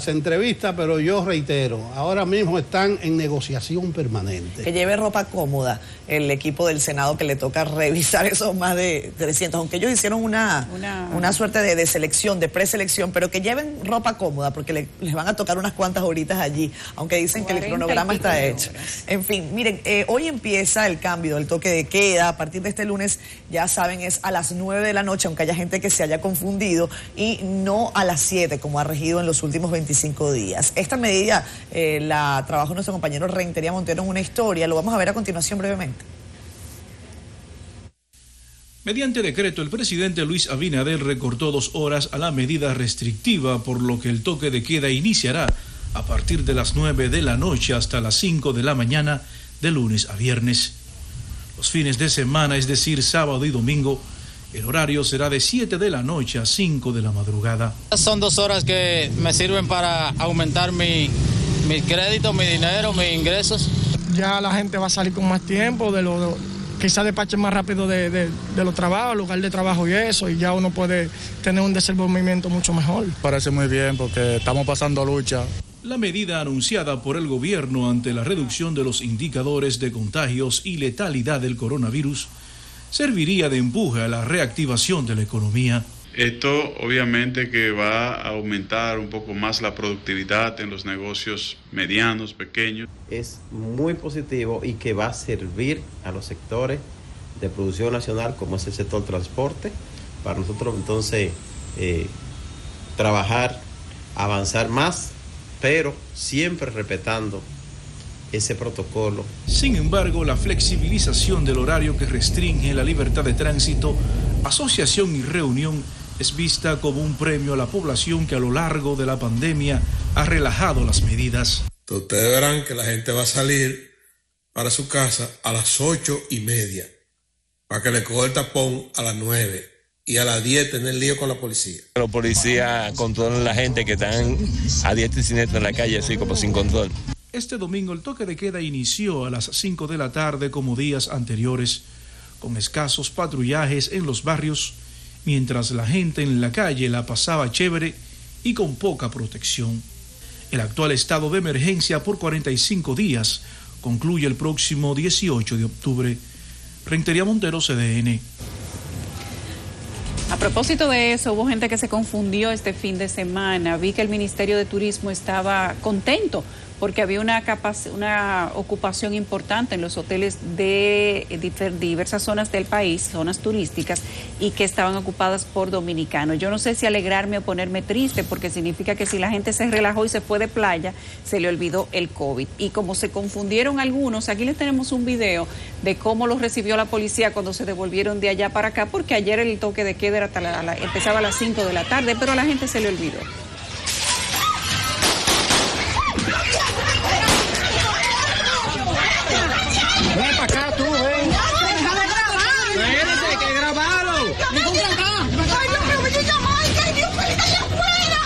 entrevistas, pero yo reitero, ahora mismo están en negociación permanente. Que lleve ropa cómoda el equipo del Senado, que le toca revisar esos más de 300, aunque ellos hicieron una suerte de selección, de preselección, pero que lleven ropa cómoda, porque les van a tocar unas cuantas horitas allí, aunque dicen que el cronograma está hecho. En fin, miren, hoy empieza el cambio del toque de queda, a partir de este lunes, ya saben, es a las 9 de la noche, aunque haya gente que se haya confundido, y no a las 7, como ha regido en los últimos 25 días. Esta medida la trabajó nuestro compañero Rentería Montero en una historia, lo vamos a ver a continuación brevemente. Mediante decreto, el presidente Luis Abinader recortó 2 horas a la medida restrictiva, por lo que el toque de queda iniciará a partir de las 9 de la noche hasta las 5 de la mañana, de lunes a viernes. Los fines de semana, es decir, sábado y domingo, el horario será de 7 de la noche a 5 de la madrugada. Son 2 horas que me sirven para aumentar mi crédito, mi dinero, mis ingresos. Ya la gente va a salir con más tiempo, quizás despache más rápido de los trabajos, lugar de trabajo y eso, y ya uno puede tener un desenvolvimiento mucho mejor. Parece muy bien porque estamos pasando lucha. La medida anunciada por el gobierno ante la reducción de los indicadores de contagios y letalidad del coronavirus serviría de empuje a la reactivación de la economía. Esto obviamente que va a aumentar un poco más la productividad en los negocios medianos, pequeños. Es muy positivo y que va a servir a los sectores de producción nacional, como es el sector transporte, para nosotros entonces trabajar, avanzar más, pero siempre respetando ese protocolo. Sin embargo, la flexibilización del horario que restringe la libertad de tránsito, asociación y reunión es vista como un premio a la población que a lo largo de la pandemia ha relajado las medidas. Ustedes verán que la gente va a salir para su casa a las 8:30 para que le coja el tapón a las 9 y a las 10 tener lío con la policía. Los policías controlan a la gente que están a diestra y siniestra en la calle, así como sin control. Este domingo el toque de queda inició a las 5 de la tarde como días anteriores, con escasos patrullajes en los barrios, mientras la gente en la calle la pasaba chévere y con poca protección. El actual estado de emergencia por 45 días concluye el próximo 18 de octubre. Rentería Montero, CDN. A propósito de eso, hubo gente que se confundió este fin de semana. Vi que el Ministerio de Turismo estaba contento porque había una ocupación importante en los hoteles de diversas zonas del país, zonas turísticas, y que estaban ocupadas por dominicanos. Yo no sé si alegrarme o ponerme triste, porque significa que si la gente se relajó y se fue de playa, se le olvidó el COVID. Y como se confundieron algunos, aquí les tenemos un video de cómo los recibió la policía cuando se devolvieron de allá para acá, porque ayer el toque de queda era empezaba a las 5 de la tarde, pero a la gente se le olvidó. Ven para acá tú, ven. Deja de grabar. Espérate, que grabaron. Ay, Dios mío, me llama. Ay, Dios mío, está allá afuera.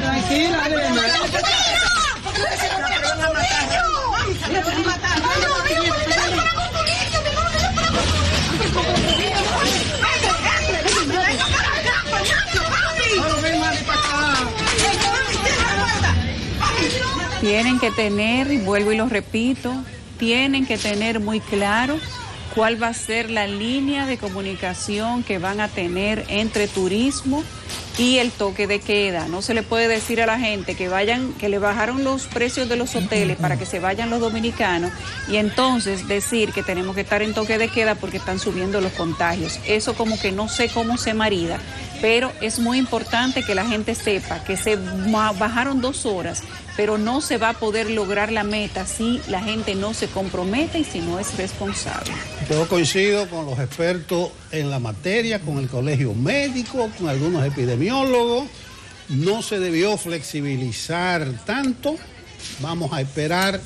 Tranquila, Tienen que tener, y vuelvo y lo repito, tienen que tener muy claro cuál va a ser la línea de comunicación que van a tener entre turismo y el toque de queda. No se le puede decir a la gente que le bajaron los precios de los hoteles para que se vayan los dominicanos y entonces decir que tenemos que estar en toque de queda porque están subiendo los contagios. Eso como que no sé cómo se marida, pero es muy importante que la gente sepa que se bajaron 2 horas, pero no se va a poder lograr la meta si la gente no se compromete y si no es responsable. Yo coincido con los expertos en la materia, con el colegio médico, con algunos epidemiólogos. No se debió flexibilizar tanto. Vamos a esperar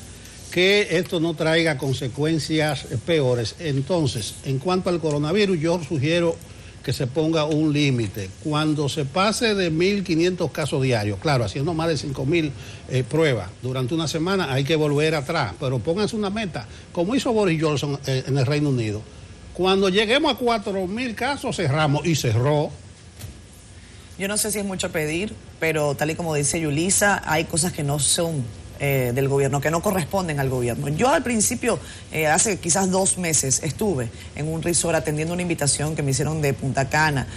que esto no traiga consecuencias peores. Entonces, en cuanto al coronavirus, yo sugiero que se ponga un límite. Cuando se pase de 1.500 casos diarios, claro, haciendo más de 5.000 pruebas durante una semana, hay que volver atrás, pero pónganse una meta, como hizo Boris Johnson en el Reino Unido. Cuando lleguemos a 4.000 casos, cerramos, y cerró. Yo no sé si es mucho pedir, pero tal y como dice Yulisa, hay cosas que no son del gobierno, que no corresponden al gobierno. Yo al principio, hace quizás 2 meses, estuve en un resort atendiendo una invitación que me hicieron de Punta Cana,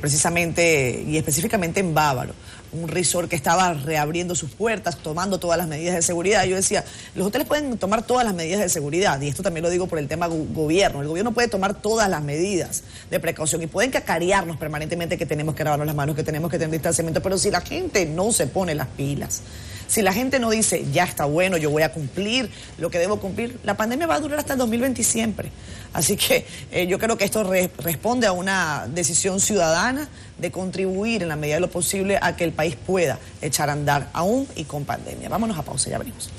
precisamente y específicamente en Bávaro, un resort que estaba reabriendo sus puertas, tomando todas las medidas de seguridad. Yo decía, los hoteles pueden tomar todas las medidas de seguridad, y esto también lo digo por el tema gobierno. El gobierno puede tomar todas las medidas de precaución y pueden cacarearnos permanentemente que tenemos que lavarnos las manos, que tenemos que tener distanciamiento, pero si la gente no se pone las pilas, si la gente no dice, ya está bueno, yo voy a cumplir lo que debo cumplir, la pandemia va a durar hasta el 2020 siempre. Así que yo creo que esto responde a una decisión ciudadana de contribuir en la medida de lo posible a que el país pueda echar a andar aún y con pandemia. Vámonos a pausa, ya venimos.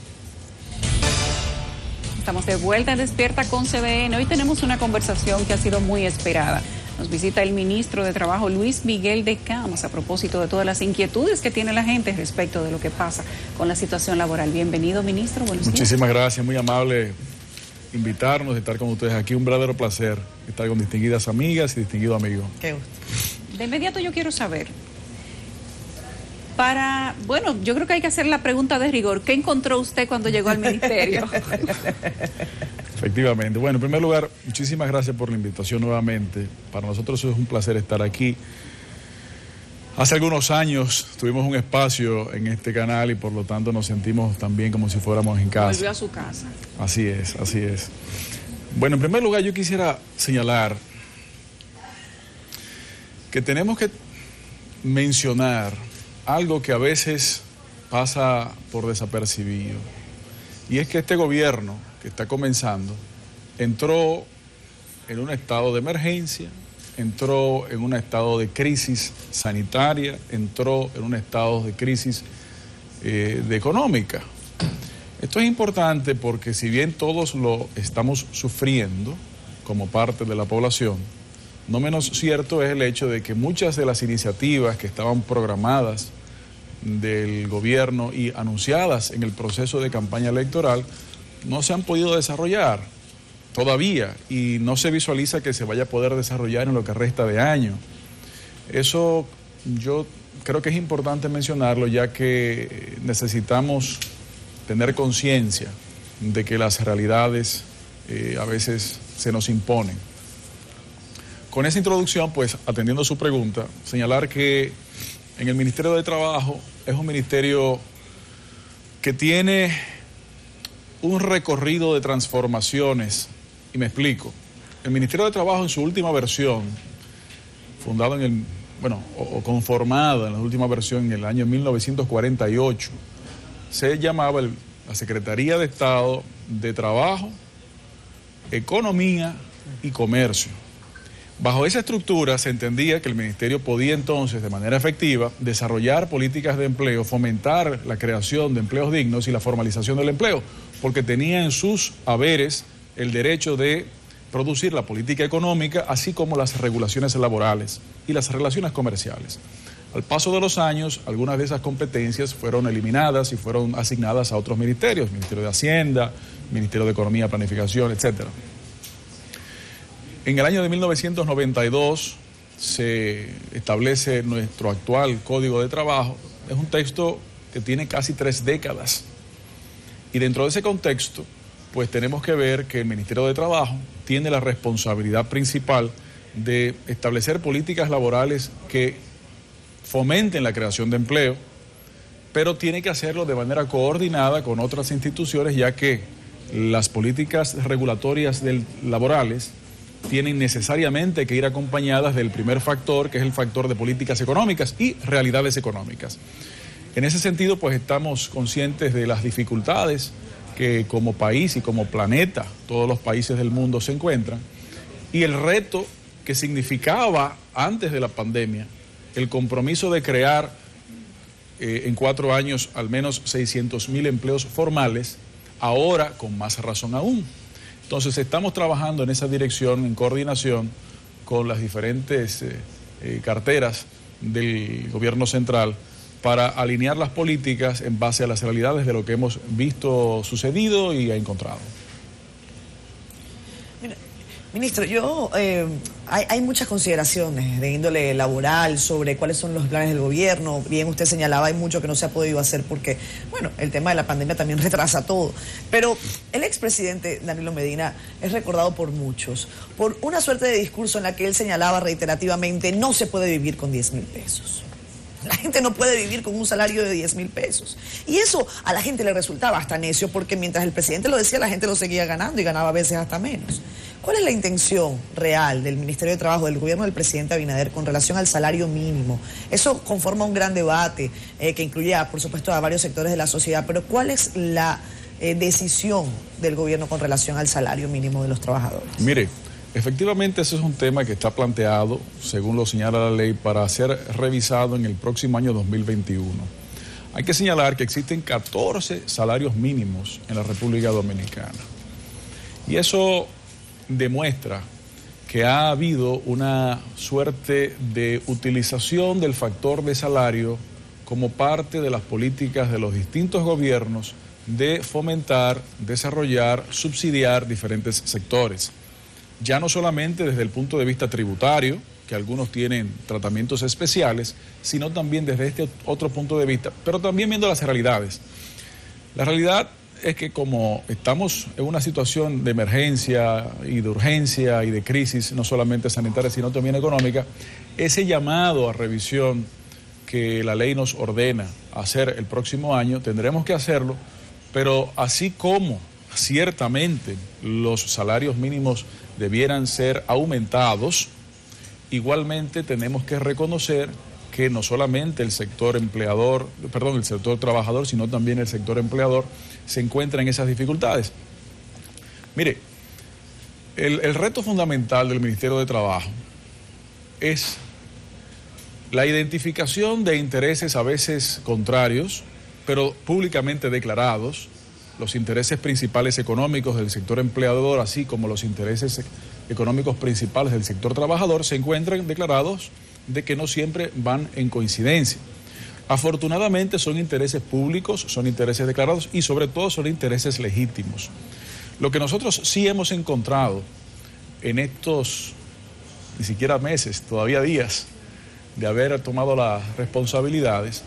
Estamos de vuelta en Despierta con CDN. Hoy tenemos una conversación que ha sido muy esperada. Nos visita el ministro de Trabajo, Luis Miguel de Camas, a propósito de todas las inquietudes que tiene la gente respecto de lo que pasa con la situación laboral. Bienvenido, ministro. Buenos días. Muchísimas gracias, muy amable invitarnos y estar con ustedes aquí. Un verdadero placer estar con distinguidas amigas y distinguido amigo. Qué gusto. De inmediato yo quiero saber, bueno, yo creo que hay que hacer la pregunta de rigor. ¿Qué encontró usted cuando llegó al ministerio? Efectivamente. Bueno, en primer lugar, muchísimas gracias por la invitación nuevamente. Para nosotros es un placer estar aquí. Hace algunos años tuvimos un espacio en este canal y por lo tanto nos sentimos también como si fuéramos en casa. Volvió a su casa. Así es, así es. Bueno, en primer lugar yo quisiera señalar que tenemos que mencionar algo que a veces pasa por desapercibido, y es que este gobierno que está comenzando entró en un estado de emergencia, entró en un estado de crisis sanitaria, entró en un estado de crisis de económica. Esto es importante porque si bien todos lo estamos sufriendo como parte de la población, no menos cierto es el hecho de que muchas de las iniciativas que estaban programadas del gobierno y anunciadas en el proceso de campaña electoral no se han podido desarrollar todavía, y no se visualiza que se vaya a poder desarrollar en lo que resta de año. Eso yo creo que es importante mencionarlo, ya que necesitamos tener conciencia de que las realidades a veces se nos imponen. Con esa introducción, pues, atendiendo su pregunta, señalar que en el Ministerio de Trabajo es un ministerio que tiene un recorrido de transformaciones, y me explico. El Ministerio de Trabajo en su última versión, fundado conformado en la última versión en el año 1948, se llamaba la Secretaría de Estado de Trabajo, Economía y Comercio. Bajo esa estructura se entendía que el ministerio podía entonces, de manera efectiva, desarrollar políticas de empleo, fomentar la creación de empleos dignos y la formalización del empleo, porque tenía en sus haberes el derecho de producir la política económica, así como las regulaciones laborales y las relaciones comerciales. Al paso de los años, algunas de esas competencias fueron eliminadas y fueron asignadas a otros ministerios, Ministerio de Hacienda, Ministerio de Economía, Planificación, etc. En el año de 1992 se establece nuestro actual Código de Trabajo. Es un texto que tiene casi 3 décadas. Y dentro de ese contexto, pues tenemos que ver que el Ministerio de Trabajo tiene la responsabilidad principal de establecer políticas laborales que fomenten la creación de empleo, pero tiene que hacerlo de manera coordinada con otras instituciones, ya que las políticas regulatorias laborales tienen necesariamente que ir acompañadas del primer factor, que es el factor de políticas económicas y realidades económicas. En ese sentido, pues estamos conscientes de las dificultades que como país y como planeta todos los países del mundo se encuentran, y el reto que significaba antes de la pandemia el compromiso de crear en 4 años al menos 600,000 empleos formales, ahora con más razón aún. Entonces estamos trabajando en esa dirección en coordinación con las diferentes carteras del gobierno central para alinear las políticas en base a las realidades de lo que hemos visto sucedido y encontrado. Mira, ministro, hay muchas consideraciones de índole laboral sobre cuáles son los planes del gobierno. Bien, usted señalaba, hay mucho que no se ha podido hacer porque, bueno, el tema de la pandemia también retrasa todo. Pero el expresidente Danilo Medina es recordado por muchos por una suerte de discurso en la que él señalaba reiterativamente: no se puede vivir con 10,000 pesos. La gente no puede vivir con un salario de 10,000 pesos. Y eso a la gente le resultaba hasta necio, porque mientras el presidente lo decía, la gente lo seguía ganando y ganaba a veces hasta menos. ¿Cuál es la intención real del Ministerio de Trabajo, del gobierno del presidente Abinader, con relación al salario mínimo? Eso conforma un gran debate que incluye, por supuesto, a varios sectores de la sociedad, pero ¿cuál es la decisión del gobierno con relación al salario mínimo de los trabajadores? Mire, efectivamente ese es un tema que está planteado, según lo señala la ley, para ser revisado en el próximo año 2021. Hay que señalar que existen 14 salarios mínimos en la República Dominicana. Y eso demuestra que ha habido una suerte de utilización del factor de salario como parte de las políticas de los distintos gobiernos de fomentar, desarrollar, subsidiar diferentes sectores. Ya no solamente desde el punto de vista tributario, que algunos tienen tratamientos especiales, sino también desde este otro punto de vista, pero también viendo las realidades. La realidad es que como estamos en una situación de emergencia y de urgencia y de crisis, no solamente sanitaria, sino también económica, ese llamado a revisión que la ley nos ordena hacer el próximo año, tendremos que hacerlo, pero así como ciertamente los salarios mínimos debieran ser aumentados, igualmente tenemos que reconocer que no solamente el sector trabajador, sino también el sector empleador se encuentra en esas dificultades. Mire, el reto fundamental del Ministerio de Trabajo es la identificación de intereses a veces contrarios, pero públicamente declarados, los intereses principales económicos del sector empleador, así como los intereses económicos principales del sector trabajador, se encuentran declarados de que no siempre van en coincidencia. Afortunadamente son intereses públicos, son intereses declarados y sobre todo son intereses legítimos. Lo que nosotros sí hemos encontrado en estos, ni siquiera meses, todavía días, de haber tomado las responsabilidades,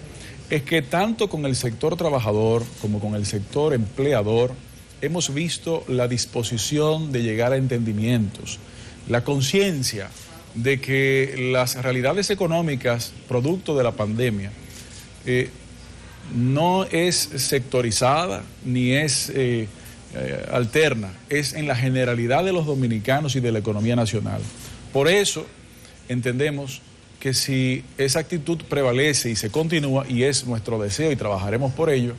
es que tanto con el sector trabajador como con el sector empleador hemos visto la disposición de llegar a entendimientos, la conciencia de que las realidades económicas producto de la pandemia no es sectorizada ni es alterna, es en la generalidad de los dominicanos y de la economía nacional. Por eso entendemos que si esa actitud prevalece y se continúa, y es nuestro deseo y trabajaremos por ello,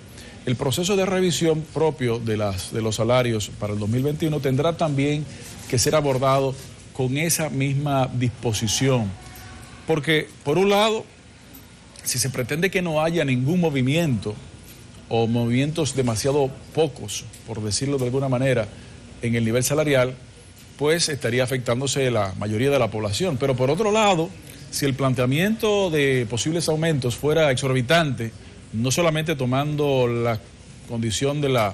el proceso de revisión propio de los salarios para el 2021 tendrá también que ser abordado con esa misma disposición. Porque, por un lado, si se pretende que no haya ningún movimiento o movimientos demasiado pocos, por decirlo de alguna manera, en el nivel salarial, pues estaría afectándose la mayoría de la población. Pero por otro lado, si el planteamiento de posibles aumentos fuera exorbitante, no solamente tomando la condición de la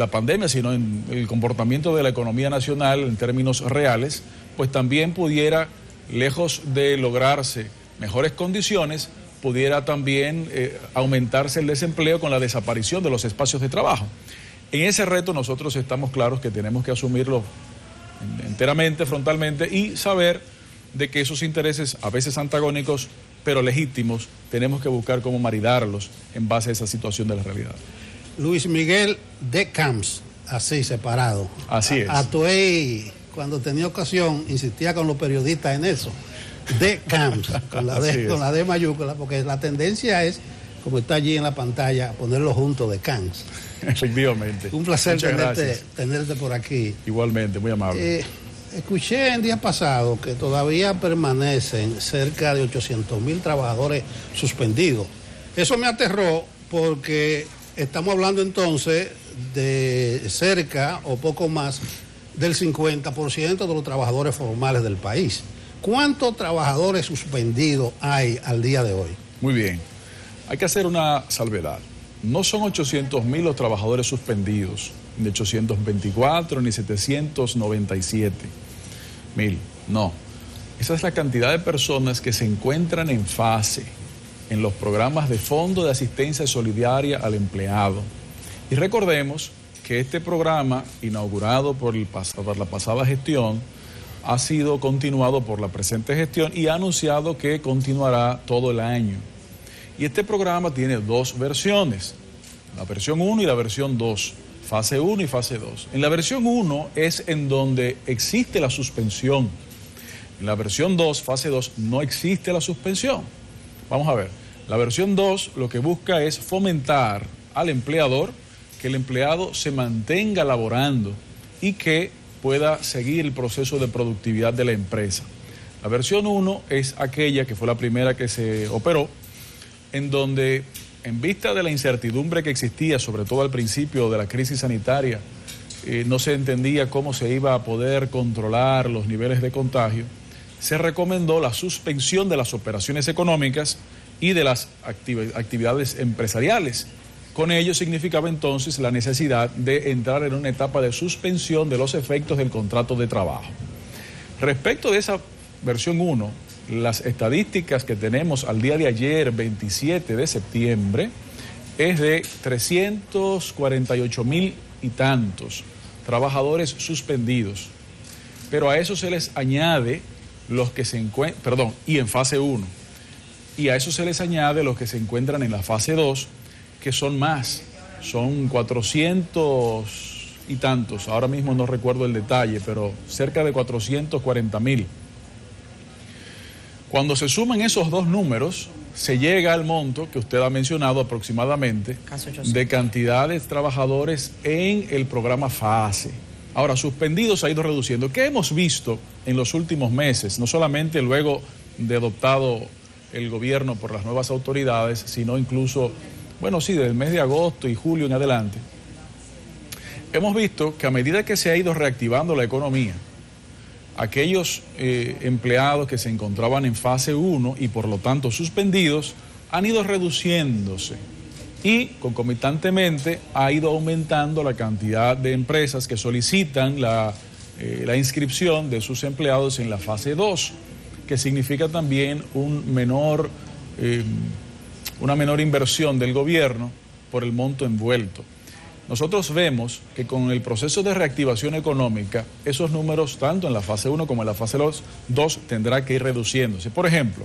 pandemia, sino en el comportamiento de la economía nacional en términos reales, pues también pudiera, lejos de lograrse mejores condiciones, pudiera también aumentarse el desempleo con la desaparición de los espacios de trabajo. En ese reto nosotros estamos claros que tenemos que asumirlo enteramente, frontalmente, y saber de que esos intereses, a veces antagónicos, pero legítimos, tenemos que buscar cómo maridarlos en base a esa situación de la realidad. Luis Miguel de Camps, así separado. Así es. Atuey, cuando tenía ocasión, insistía con los periodistas en eso. De Camps, con la D mayúscula, porque la tendencia es, como está allí en la pantalla, ponerlo junto de Camps. Efectivamente. Un placer tenerte por aquí. Igualmente, muy amable. Escuché el día pasado que todavía permanecen cerca de 800,000 trabajadores suspendidos. Eso me aterró porque estamos hablando entonces de cerca o poco más del 50% de los trabajadores formales del país. ¿Cuántos trabajadores suspendidos hay al día de hoy? Muy bien. Hay que hacer una salvedad. No son 800,000 los trabajadores suspendidos, ni 824 ni 797,000. No. Esa es la cantidad de personas que se encuentran en fase en los programas de Fondo de Asistencia Solidaria al Empleado. Y recordemos que este programa, inaugurado por la pasada gestión, ha sido continuado por la presente gestión y ha anunciado que continuará todo el año. Y este programa tiene dos versiones, la versión 1 y la versión 2, fase 1 y fase 2. En la versión 1 es en donde existe la suspensión. En la versión 2, fase 2, no existe la suspensión. Vamos a ver, la versión 2 lo que busca es fomentar al empleador, que el empleado se mantenga laborando y que pueda seguir el proceso de productividad de la empresa. La versión 1 es aquella que fue la primera que se operó, en donde, en vista de la incertidumbre que existía, sobre todo al principio de la crisis sanitaria, no se entendía cómo se iba a poder controlar los niveles de contagio, se recomendó la suspensión de las operaciones económicas y de las actividades empresariales. Con ello significaba entonces la necesidad de entrar en una etapa de suspensión de los efectos del contrato de trabajo. Respecto de esa versión 1, las estadísticas que tenemos al día de ayer, 27 de septiembre, es de 348,000 y tantos trabajadores suspendidos. Pero a eso se les añade los que se encuentran, y en fase 1, y a eso se les añade los que se encuentran en la fase 2, que son más, son 400 y tantos, ahora mismo no recuerdo el detalle, pero cerca de 440,000. Cuando se suman esos dos números, se llega al monto que usted ha mencionado aproximadamente de cantidad de trabajadores en el programa FASE. Ahora, suspendidos ha ido reduciendo. ¿Qué hemos visto en los últimos meses? No solamente luego de adoptado el gobierno por las nuevas autoridades, sino incluso, del mes de agosto y julio en adelante. Hemos visto que a medida que se ha ido reactivando la economía, aquellos empleados que se encontraban en fase 1 y por lo tanto suspendidos han ido reduciéndose y concomitantemente ha ido aumentando la cantidad de empresas que solicitan la inscripción de sus empleados en la fase 2, que significa también una menor inversión del gobierno por el monto envuelto. Nosotros vemos que con el proceso de reactivación económica, esos números, tanto en la fase 1 como en la fase 2, tendrá que ir reduciéndose. Por ejemplo,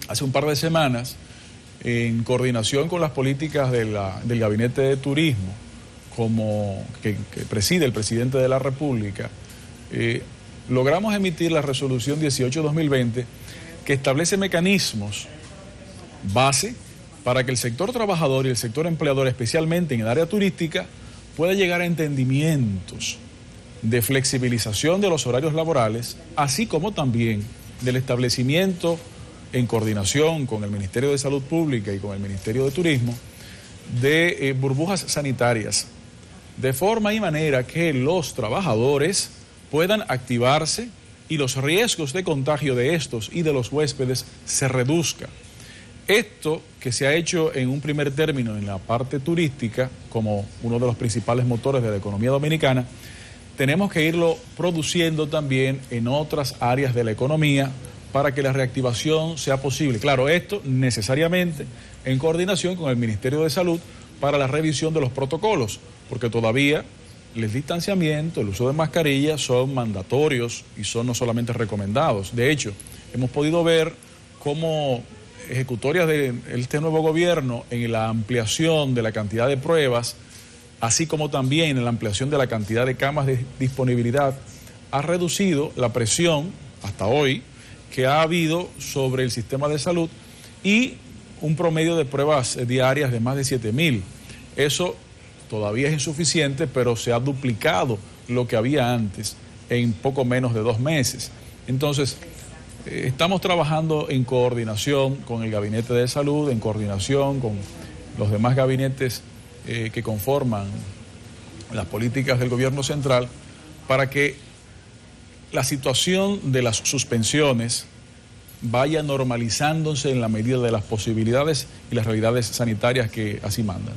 hace un par de semanas, en coordinación con las políticas del Gabinete de Turismo, que preside el presidente de la República, logramos emitir la resolución 18-2020 que establece mecanismos base para que el sector trabajador y el sector empleador, especialmente en el área turística, pueda llegar a entendimientos de flexibilización de los horarios laborales, así como también del establecimiento, en coordinación con el Ministerio de Salud Pública y con el Ministerio de Turismo, de burbujas sanitarias, de forma y manera que los trabajadores puedan activarse y los riesgos de contagio de estos y de los huéspedes se reduzcan. Esto que se ha hecho en un primer término en la parte turística, como uno de los principales motores de la economía dominicana, tenemos que irlo produciendo también en otras áreas de la economía para que la reactivación sea posible. Claro, esto necesariamente en coordinación con el Ministerio de Salud para la revisión de los protocolos, porque todavía el distanciamiento, el uso de mascarillas son mandatorios y son no solamente recomendados. De hecho, hemos podido ver cómo ejecutorias de este nuevo gobierno en la ampliación de la cantidad de pruebas, así como también en la ampliación de la cantidad de camas de disponibilidad, ha reducido la presión hasta hoy que ha habido sobre el sistema de salud y un promedio de pruebas diarias de más de 7,000. Eso todavía es insuficiente, pero se ha duplicado lo que había antes en poco menos de 2 meses. Entonces, estamos trabajando en coordinación con el Gabinete de Salud, en coordinación con los demás gabinetes que conforman las políticas del gobierno central, para que la situación de las suspensiones vaya normalizándose en la medida de las posibilidades y las realidades sanitarias que así mandan.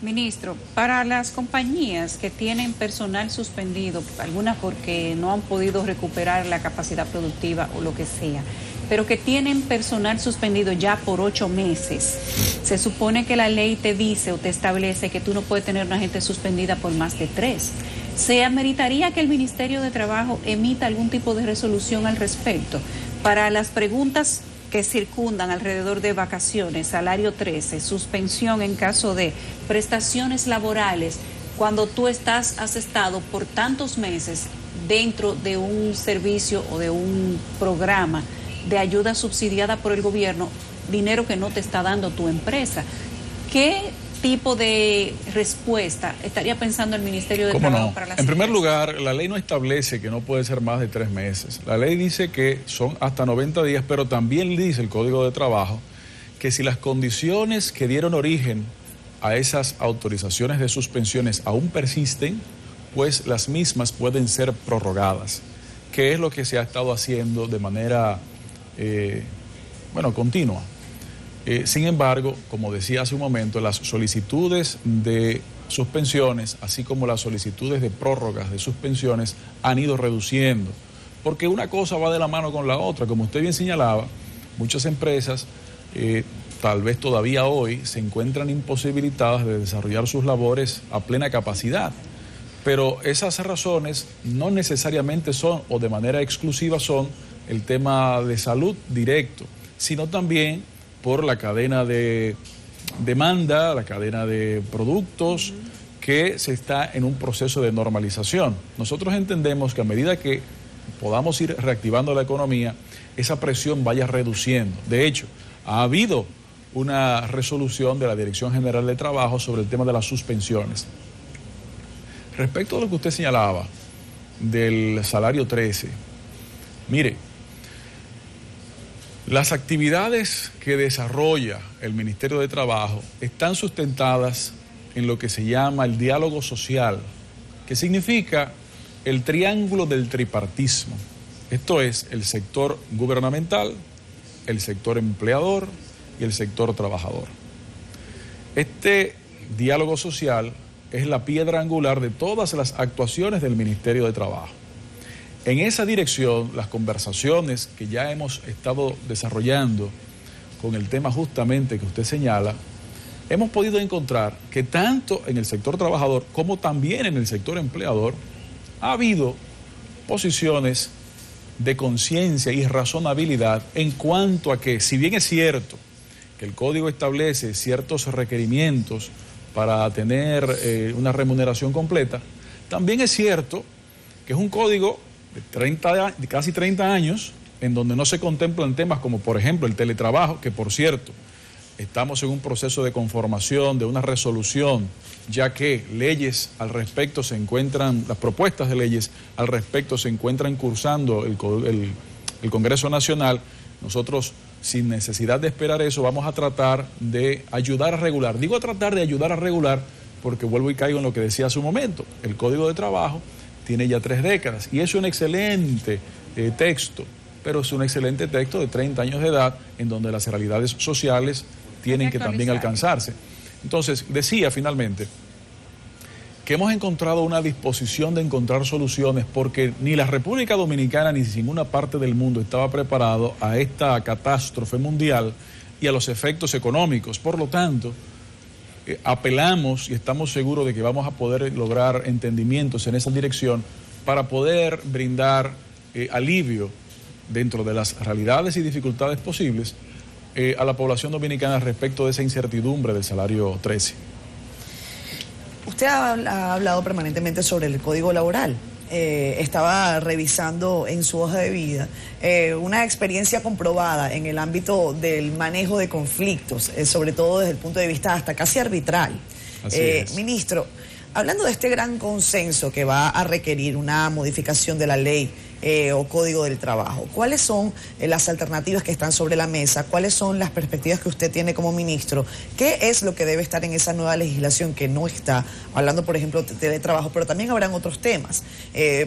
Ministro, para las compañías que tienen personal suspendido, algunas porque no han podido recuperar la capacidad productiva o lo que sea, pero que tienen personal suspendido ya por 8 meses, se supone que la ley te dice o te establece que tú no puedes tener una gente suspendida por más de 3. ¿Se ameritaría que el Ministerio de Trabajo emita algún tipo de resolución al respecto? Para las preguntas que circundan alrededor de vacaciones, salario 13, suspensión en caso de prestaciones laborales, cuando tú has estado por tantos meses dentro de un servicio o de un programa de ayuda subsidiada por el gobierno, dinero que no te está dando tu empresa. ¿Qué tipo de respuesta estaría pensando el Ministerio de Trabajo para las empresas? En primer lugar, la ley no establece que no puede ser más de 3 meses. La ley dice que son hasta 90 días, pero también dice el Código de Trabajo que si las condiciones que dieron origen a esas autorizaciones de suspensiones aún persisten, pues las mismas pueden ser prorrogadas, que es lo que se ha estado haciendo de manera continua. Sin embargo, como decía hace un momento, las solicitudes de suspensiones, así como las solicitudes de prórrogas de suspensiones, han ido reduciendo, porque una cosa va de la mano con la otra. Como usted bien señalaba, muchas empresas, tal vez todavía hoy, se encuentran imposibilitadas de desarrollar sus labores a plena capacidad, pero esas razones no necesariamente son, o de manera exclusiva son, el tema de salud directo, sino también por la cadena de demanda, la cadena de productos, que se está en un proceso de normalización. Nosotros entendemos que a medida que podamos ir reactivando la economía, esa presión vaya reduciendo. De hecho, ha habido una resolución de la Dirección General de Trabajo sobre el tema de las suspensiones. Respecto a lo que usted señalaba del salario 13, mire, las actividades que desarrolla el Ministerio de Trabajo están sustentadas en lo que se llama el diálogo social, que significa el triángulo del tripartismo. Esto es el sector gubernamental, el sector empleador y el sector trabajador. Este diálogo social es la piedra angular de todas las actuaciones del Ministerio de Trabajo. En esa dirección, las conversaciones que ya hemos estado desarrollando con el tema justamente que usted señala, hemos podido encontrar que tanto en el sector trabajador como también en el sector empleador ha habido posiciones de conciencia y razonabilidad en cuanto a que, si bien es cierto que el código establece ciertos requerimientos para tener una remuneración completa, también es cierto que es un código de casi 30 años en donde no se contemplan temas como, por ejemplo, el teletrabajo, que por cierto, estamos en un proceso de conformación de una resolución, ya que leyes al respecto se encuentran, las propuestas de leyes al respecto se encuentran cursando el Congreso Nacional. Nosotros, sin necesidad de esperar eso, vamos a tratar de ayudar a regular. Digo tratar de ayudar a regular porque vuelvo y caigo en lo que decía hace un momento. El Código de Trabajo tiene ya 3 décadas y es un excelente texto, pero es un excelente texto de 30 años de edad en donde las realidades sociales tienen que también alcanzarse. Entonces, decía finalmente que hemos encontrado una disposición de encontrar soluciones porque ni la República Dominicana ni ninguna parte del mundo estaba preparado a esta catástrofe mundial y a los efectos económicos. Por lo tanto, apelamos y estamos seguros de que vamos a poder lograr entendimientos en esa dirección para poder brindar alivio dentro de las realidades y dificultades posibles a la población dominicana respecto de esa incertidumbre del salario 13. Usted ha hablado permanentemente sobre el Código Laboral. Estaba revisando en su hoja de vida una experiencia comprobada en el ámbito del manejo de conflictos, sobre todo desde el punto de vista hasta casi arbitral. Ministro, hablando de este gran consenso que va a requerir una modificación de la ley o Código del Trabajo, ¿cuáles son las alternativas que están sobre la mesa? ¿Cuáles son las perspectivas que usted tiene como ministro? ¿Qué es lo que debe estar en esa nueva legislación que no está? Hablando, por ejemplo, de teletrabajo, pero también habrán otros temas.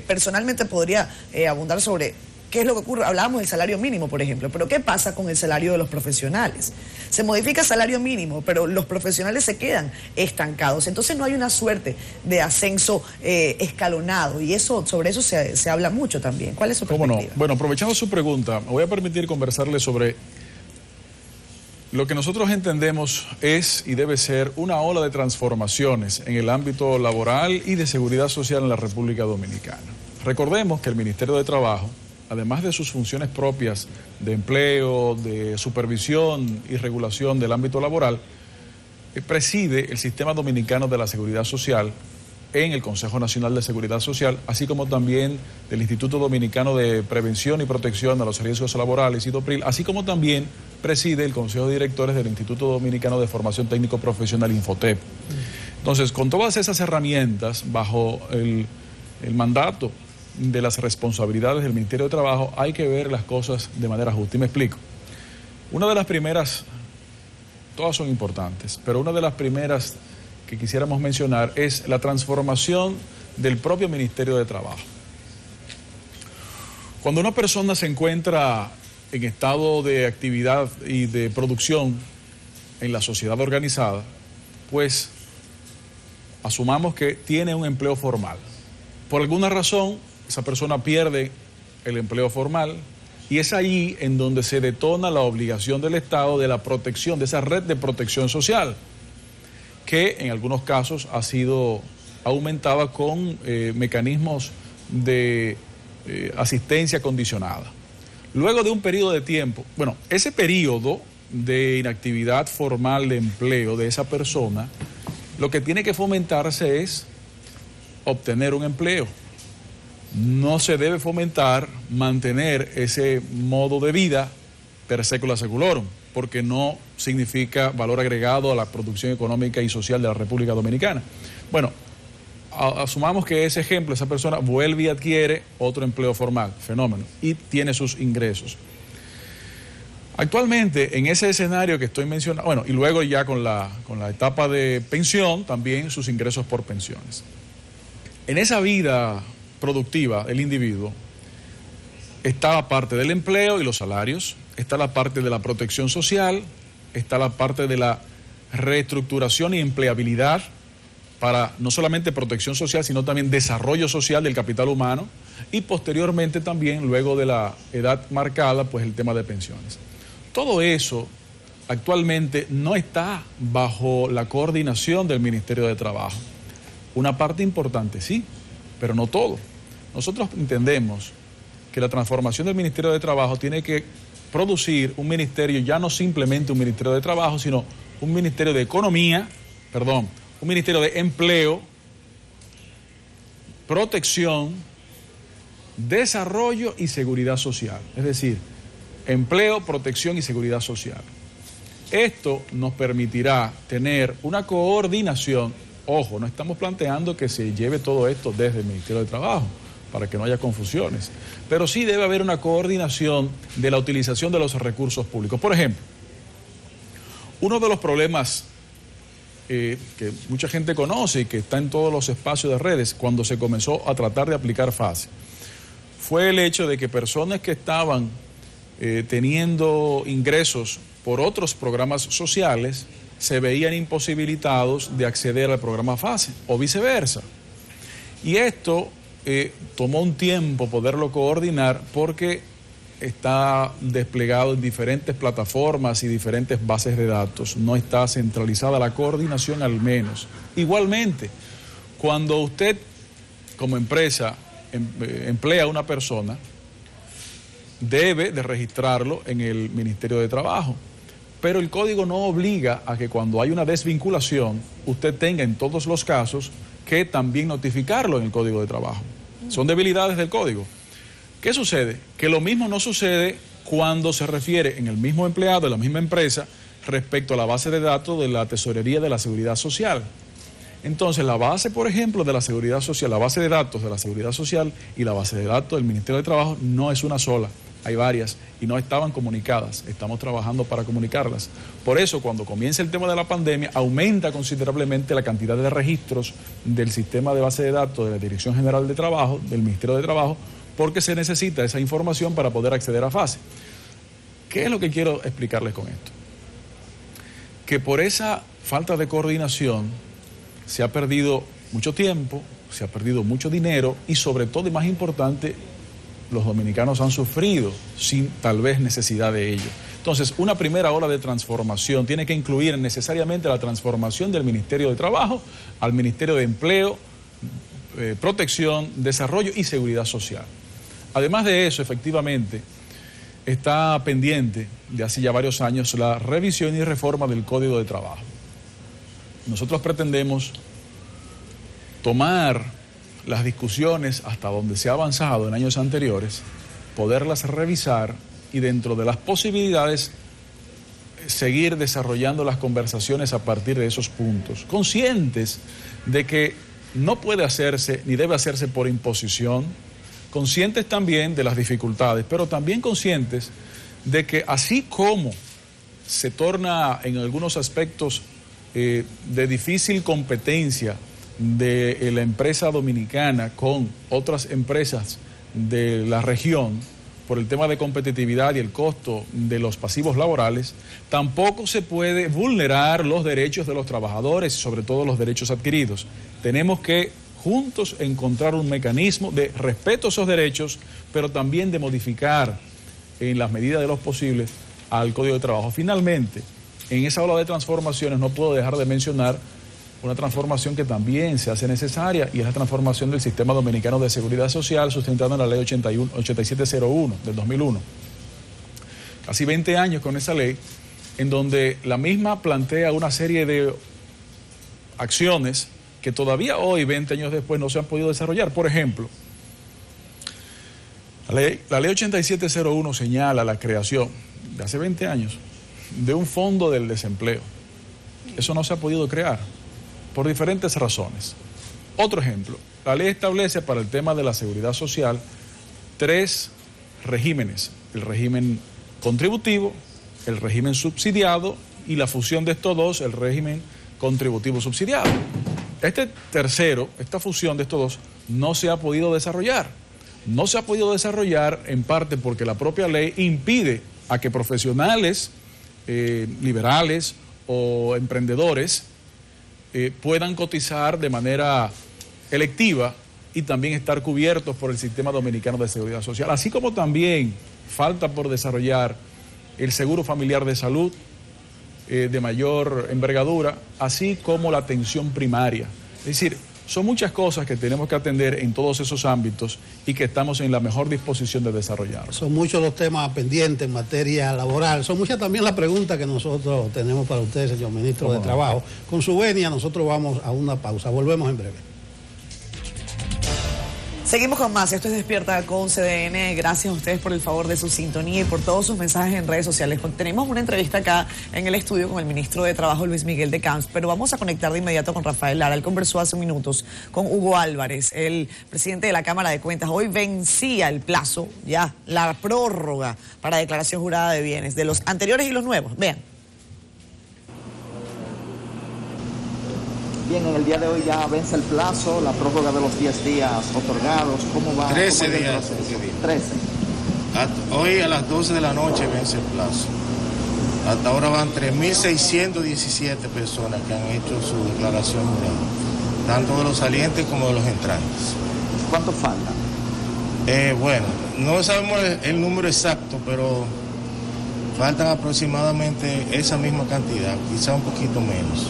Personalmente podría abundar sobre qué es lo que ocurre. Hablábamos del salario mínimo, por ejemplo, pero ¿qué pasa con el salario de los profesionales? Se modifica el salario mínimo, pero los profesionales se quedan estancados. Entonces no hay una suerte de ascenso escalonado y sobre eso se habla mucho también. ¿Cuál es su perspectiva? ¿Cómo no? Bueno, aprovechando su pregunta, me voy a permitir conversarle sobre lo que nosotros entendemos es y debe ser una ola de transformaciones en el ámbito laboral y de seguridad social en la República Dominicana. Recordemos que el Ministerio de Trabajo, además de sus funciones propias de empleo, de supervisión y regulación del ámbito laboral, preside el Sistema Dominicano de la Seguridad Social en el Consejo Nacional de Seguridad Social, así como también del Instituto Dominicano de Prevención y Protección a los Riesgos Laborales, IDOPRIL, así como también preside el Consejo de Directores del Instituto Dominicano de Formación Técnico Profesional, Infotep. Entonces, con todas esas herramientas, bajo el mandato de las responsabilidades del Ministerio de Trabajo, hay que ver las cosas de manera justa. Y me explico. Una de las primeras, todas son importantes, pero una de las primeras que quisiéramos mencionar es la transformación del propio Ministerio de Trabajo. Cuando una persona se encuentra en estado de actividad y de producción en la sociedad organizada, pues asumamos que tiene un empleo formal. Por alguna razón, esa persona pierde el empleo formal y es allí en donde se detona la obligación del Estado de la protección, de esa red de protección social, que en algunos casos ha sido aumentada con mecanismos de asistencia condicionada. Luego de un periodo de tiempo, bueno, ese periodo de inactividad formal de empleo de esa persona, lo que tiene que fomentarse es obtener un empleo. no se debe fomentar mantener ese modo de vida per secula seculorum, porque no significa valor agregado a la producción económica y social de la República Dominicana. Bueno, asumamos que ese ejemplo, esa persona vuelve y adquiere otro empleo formal, fenómeno, y tiene sus ingresos. Actualmente, en ese escenario que estoy mencionando, bueno, y luego ya con la etapa de pensión, también sus ingresos por pensiones. En esa vida productiva del individuo está la parte del empleo y los salarios, está la parte de la protección social, está la parte de la reestructuración y empleabilidad para no solamente protección social, sino también desarrollo social del capital humano, y posteriormente también, luego de la edad marcada, pues el tema de pensiones. Todo eso actualmente no está bajo la coordinación del Ministerio de Trabajo. Una parte importante sí, pero no todo. Nosotros entendemos que la transformación del Ministerio de Trabajo tiene que producir un ministerio, ya no simplemente un Ministerio de Trabajo, sino un Ministerio de Economía, un Ministerio de Empleo, Protección, Desarrollo y Seguridad Social. Es decir, empleo, protección y seguridad social. Esto nos permitirá tener una coordinación. Ojo, no estamos planteando que se lleve todo esto desde el Ministerio de Trabajo, para que no haya confusiones, pero sí debe haber una coordinación de la utilización de los recursos públicos. Por ejemplo, uno de los problemas que mucha gente conoce y que está en todos los espacios de redes cuando se comenzó a tratar de aplicar FASE, fue el hecho de que personas que estaban teniendo ingresos por otros programas sociales se veían imposibilitados de acceder al programa FASE o viceversa. Y esto tomó un tiempo poderlo coordinar porque está desplegado en diferentes plataformas y diferentes bases de datos. No está centralizada la coordinación al menos. Igualmente, cuando usted como empresa emplea a una persona, debe de registrarlo en el Ministerio de Trabajo. Pero el código no obliga a que cuando hay una desvinculación, usted tenga en todos los casos que también notificarlo en el Código de Trabajo. Son debilidades del código. ¿Qué sucede? Que lo mismo no sucede cuando se refiere en el mismo empleado de la misma empresa respecto a la base de datos de la Tesorería de la Seguridad Social. Entonces, la base, por ejemplo, de la Seguridad Social, la base de datos de la Seguridad Social y la base de datos del Ministerio de Trabajo no es una sola. Hay varias y no estaban comunicadas. Estamos trabajando para comunicarlas. Por eso, cuando comienza el tema de la pandemia, aumenta considerablemente la cantidad de registros del sistema de base de datos de la Dirección General de Trabajo, del Ministerio de Trabajo, porque se necesita esa información para poder acceder a FASE. ¿Qué es lo que quiero explicarles con esto? Que por esa falta de coordinación se ha perdido mucho tiempo, se ha perdido mucho dinero y sobre todo, y más importante, los dominicanos han sufrido sin tal vez necesidad de ello. Entonces, una primera ola de transformación tiene que incluir necesariamente la transformación del Ministerio de Trabajo al Ministerio de Empleo, Protección, Desarrollo y Seguridad Social. Además de eso, efectivamente, está pendiente de hace ya varios años la revisión y reforma del Código de Trabajo. Nosotros pretendemos tomar las discusiones hasta donde se ha avanzado en años anteriores, poderlas revisar y dentro de las posibilidades seguir desarrollando las conversaciones a partir de esos puntos, conscientes de que no puede hacerse ni debe hacerse por imposición, conscientes también de las dificultades, pero también conscientes de que así como se torna en algunos aspectos de difícil competencia de la empresa dominicana con otras empresas de la región por el tema de competitividad y el costo de los pasivos laborales, tampoco se puede vulnerar los derechos de los trabajadores, sobre todo los derechos adquiridos. Tenemos que juntos encontrar un mecanismo de respeto a esos derechos, pero también de modificar en las medidas de lo posible al Código de Trabajo. Finalmente, en esa ola de transformaciones no puedo dejar de mencionar una transformación que también se hace necesaria y es la transformación del Sistema Dominicano de Seguridad Social sustentada en la Ley 8701 del 2001. Casi 20 años con esa ley, en donde la misma plantea una serie de acciones que todavía hoy, 20 años después, no se han podido desarrollar. Por ejemplo, La ley 8701 señala la creación de hace 20 años de un fondo del desempleo. Eso no se ha podido crear por diferentes razones. Otro ejemplo, la ley establece para el tema de la seguridad social 3 regímenes: el régimen contributivo, el régimen subsidiado y la fusión de estos dos, el régimen contributivo subsidiado. Esta fusión de estos dos no se ha podido desarrollar. No se ha podido desarrollar en parte porque la propia ley impide a que profesionales liberales o emprendedores puedan cotizar de manera electiva y también estar cubiertos por el Sistema Dominicano de Seguridad Social, así como también falta por desarrollar el seguro familiar de salud de mayor envergadura, así como la atención primaria. Es decir, son muchas cosas que tenemos que atender en todos esos ámbitos y que estamos en la mejor disposición de desarrollar. Son muchos los temas pendientes en materia laboral. Son muchas también las preguntas que nosotros tenemos para usted, señor ministro de Trabajo. Con su venia, nosotros vamos a una pausa. Volvemos en breve. Seguimos con más. Esto es Despierta con CDN. Gracias a ustedes por el favor de su sintonía y por todos sus mensajes en redes sociales. Tenemos una entrevista acá en el estudio con el ministro de Trabajo, Luis Miguel de Camps, pero vamos a conectar de inmediato con Rafael Lara. Él conversó hace minutos con Hugo Álvarez, el presidente de la Cámara de Cuentas. Hoy vencía el plazo, ya, la prórroga para declaración jurada de bienes de los anteriores y los nuevos. Vean. Bien, en el día de hoy ya vence el plazo, la prórroga de los 10 días otorgados. ¿Cómo va? 13 días. 13. Hoy a las 12 de la noche vence el plazo. Hasta ahora van 3.617 personas que han hecho su declaración jurada, tanto de los salientes como de los entrantes. ¿Cuánto falta? Bueno, no sabemos el número exacto, pero faltan aproximadamente esa misma cantidad, quizá un poquito menos.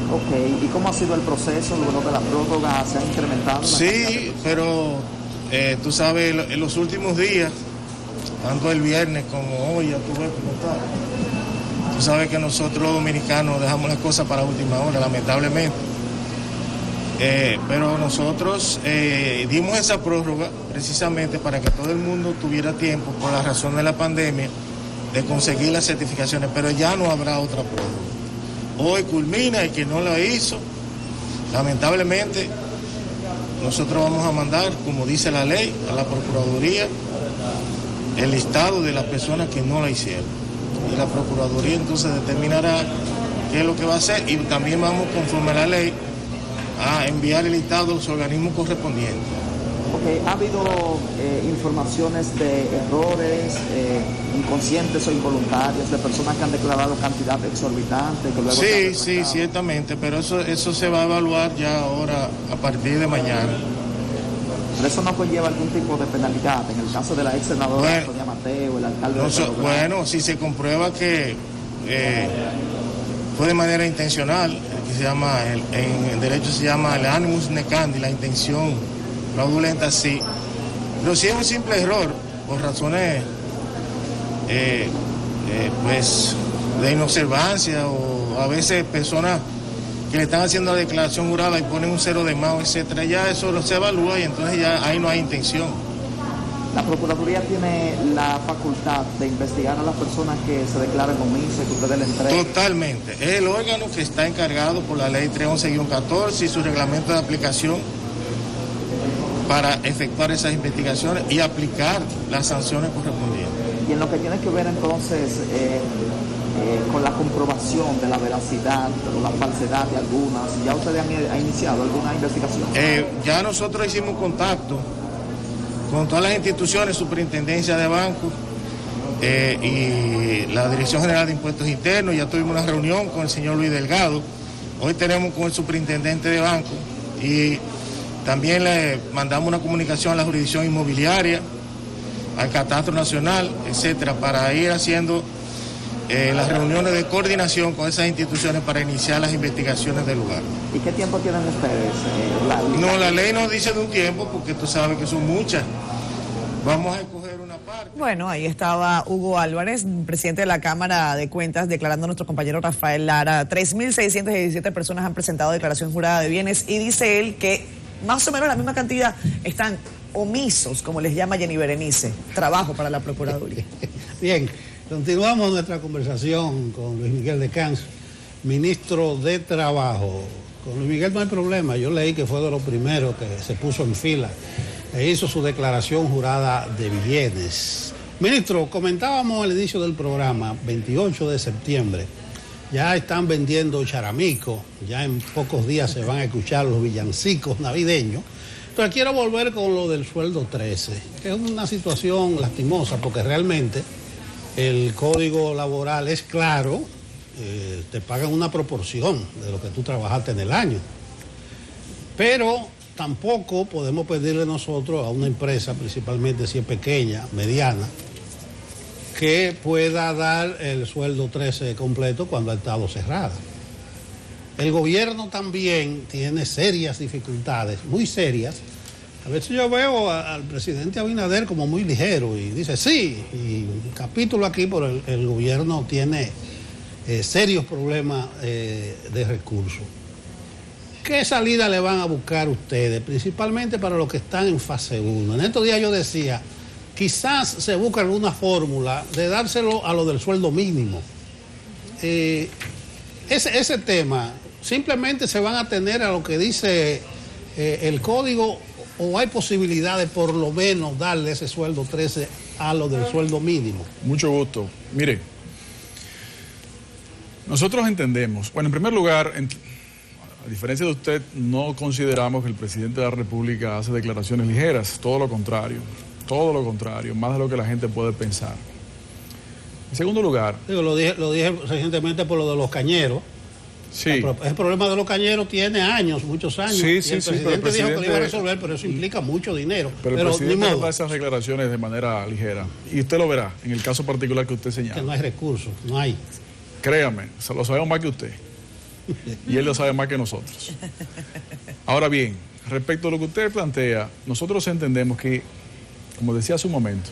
Ok, ¿y cómo ha sido el proceso luego de la prórroga? ¿Se ha incrementado? Sí, pero tú sabes, en los últimos días, tanto el viernes como hoy, ya tú ves cómo está. Tú sabes que nosotros los dominicanos dejamos las cosas para última hora, lamentablemente. Pero nosotros dimos esa prórroga precisamente para que todo el mundo tuviera tiempo, por la razón de la pandemia, de conseguir las certificaciones, pero ya no habrá otra prórroga. Hoy culmina y que no la hizo, lamentablemente, nosotros vamos a mandar, como dice la ley, a la Procuraduría el listado de las personas que no la hicieron. Y la Procuraduría entonces determinará qué es lo que va a hacer y también vamos, conforme a la ley, a enviar el listado a los organismos correspondientes. Okay. ¿Ha habido informaciones de errores inconscientes o involuntarios de personas que han declarado cantidad exorbitante? Que luego sí, ciertamente, pero eso se va a evaluar ya ahora a partir de mañana. ¿Pero eso no conlleva algún tipo de penalidad en el caso de la ex senadora Sonia Mateo, el alcalde de Bueno, si se comprueba que fue de manera intencional, que se llama, en derecho se llama el animus necandi, la intención fraudulenta, sí. Pero si es un simple error, por razones pues de inobservancia o a veces personas que le están haciendo la declaración jurada y ponen un 0 de más, etcétera, ya eso se evalúa y entonces ya ahí no hay intención. La Procuraduría tiene la facultad de investigar a las personas que se declaran omisas, que ustedes le entreguen. Totalmente. Es el órgano que está encargado por la ley 311-14 y su reglamento de aplicación para efectuar esas investigaciones y aplicar las sanciones correspondientes. Y en lo que tiene que ver entonces con la comprobación de la veracidad o la falsedad de algunas, ¿ya ustedes han iniciado alguna investigación? Ya nosotros hicimos contacto con todas las instituciones, Superintendencia de Bancos y la Dirección General de Impuestos Internos. Ya tuvimos una reunión con el señor Luis Delgado. Hoy tenemos con el Superintendente de Bancos y también le mandamos una comunicación a la jurisdicción inmobiliaria, al Catastro Nacional, etcétera, para ir haciendo las reuniones de coordinación con esas instituciones para iniciar las investigaciones del lugar. ¿Y qué tiempo tienen ustedes? No, la ley nos dice de un tiempo porque tú sabes que son muchas. Vamos a escoger una parte. Bueno, ahí estaba Hugo Álvarez, presidente de la Cámara de Cuentas, declarando a nuestro compañero Rafael Lara. 3.617 personas han presentado declaración jurada de bienes y dice él que más o menos la misma cantidad están omisos, como les llama Jenny Berenice, trabajo para la Procuraduría. Bien, continuamos nuestra conversación con Luis Miguel de Camps, ministro de Trabajo. Con Luis Miguel no hay problema, yo leí que fue de los primeros que se puso en fila e hizo su declaración jurada de bienes. Ministro, comentábamos al inicio del programa, 28 de septiembre, ya están vendiendo charamico, ya en pocos días se van a escuchar los villancicos navideños, pero quiero volver con lo del sueldo 13, que es una situación lastimosa porque realmente el código laboral es claro, te pagan una proporción de lo que tú trabajaste en el año, pero tampoco podemos pedirle nosotros a una empresa, principalmente si es pequeña, mediana, que pueda dar el sueldo 13 completo cuando ha estado cerrada. El gobierno también tiene serias dificultades, muy serias. A veces yo veo al presidente Abinader como muy ligero y dice sí, y un capítulo aquí, pero el gobierno tiene serios problemas de recursos. ¿Qué salida le van a buscar ustedes, principalmente para los que están en fase 1? En estos días yo decía, quizás se busca alguna fórmula de dárselo a lo del sueldo mínimo. Ese tema, simplemente se van a tener a lo que dice el código, o hay posibilidad de por lo menos darle ese sueldo 13 a lo del sueldo mínimo. Mucho gusto. Mire, nosotros entendemos, bueno, en primer lugar, a diferencia de usted, no consideramos que el presidente de la República hace declaraciones ligeras, todo lo contrario, más de lo que la gente puede pensar. En segundo lugar... Lo dije recientemente por lo de los cañeros. Sí. El problema de los cañeros tiene años, muchos años. Sí, y sí, el presidente dijo que lo iba a resolver, pero eso implica mucho dinero. Pero el presidente no da esas declaraciones de manera ligera. Y usted lo verá, en el caso particular que usted señala. Que no hay recursos, no hay. Créame, lo sabemos más que usted. Y él lo sabe más que nosotros. Ahora bien, respecto a lo que usted plantea, nosotros entendemos que, como decía hace un momento,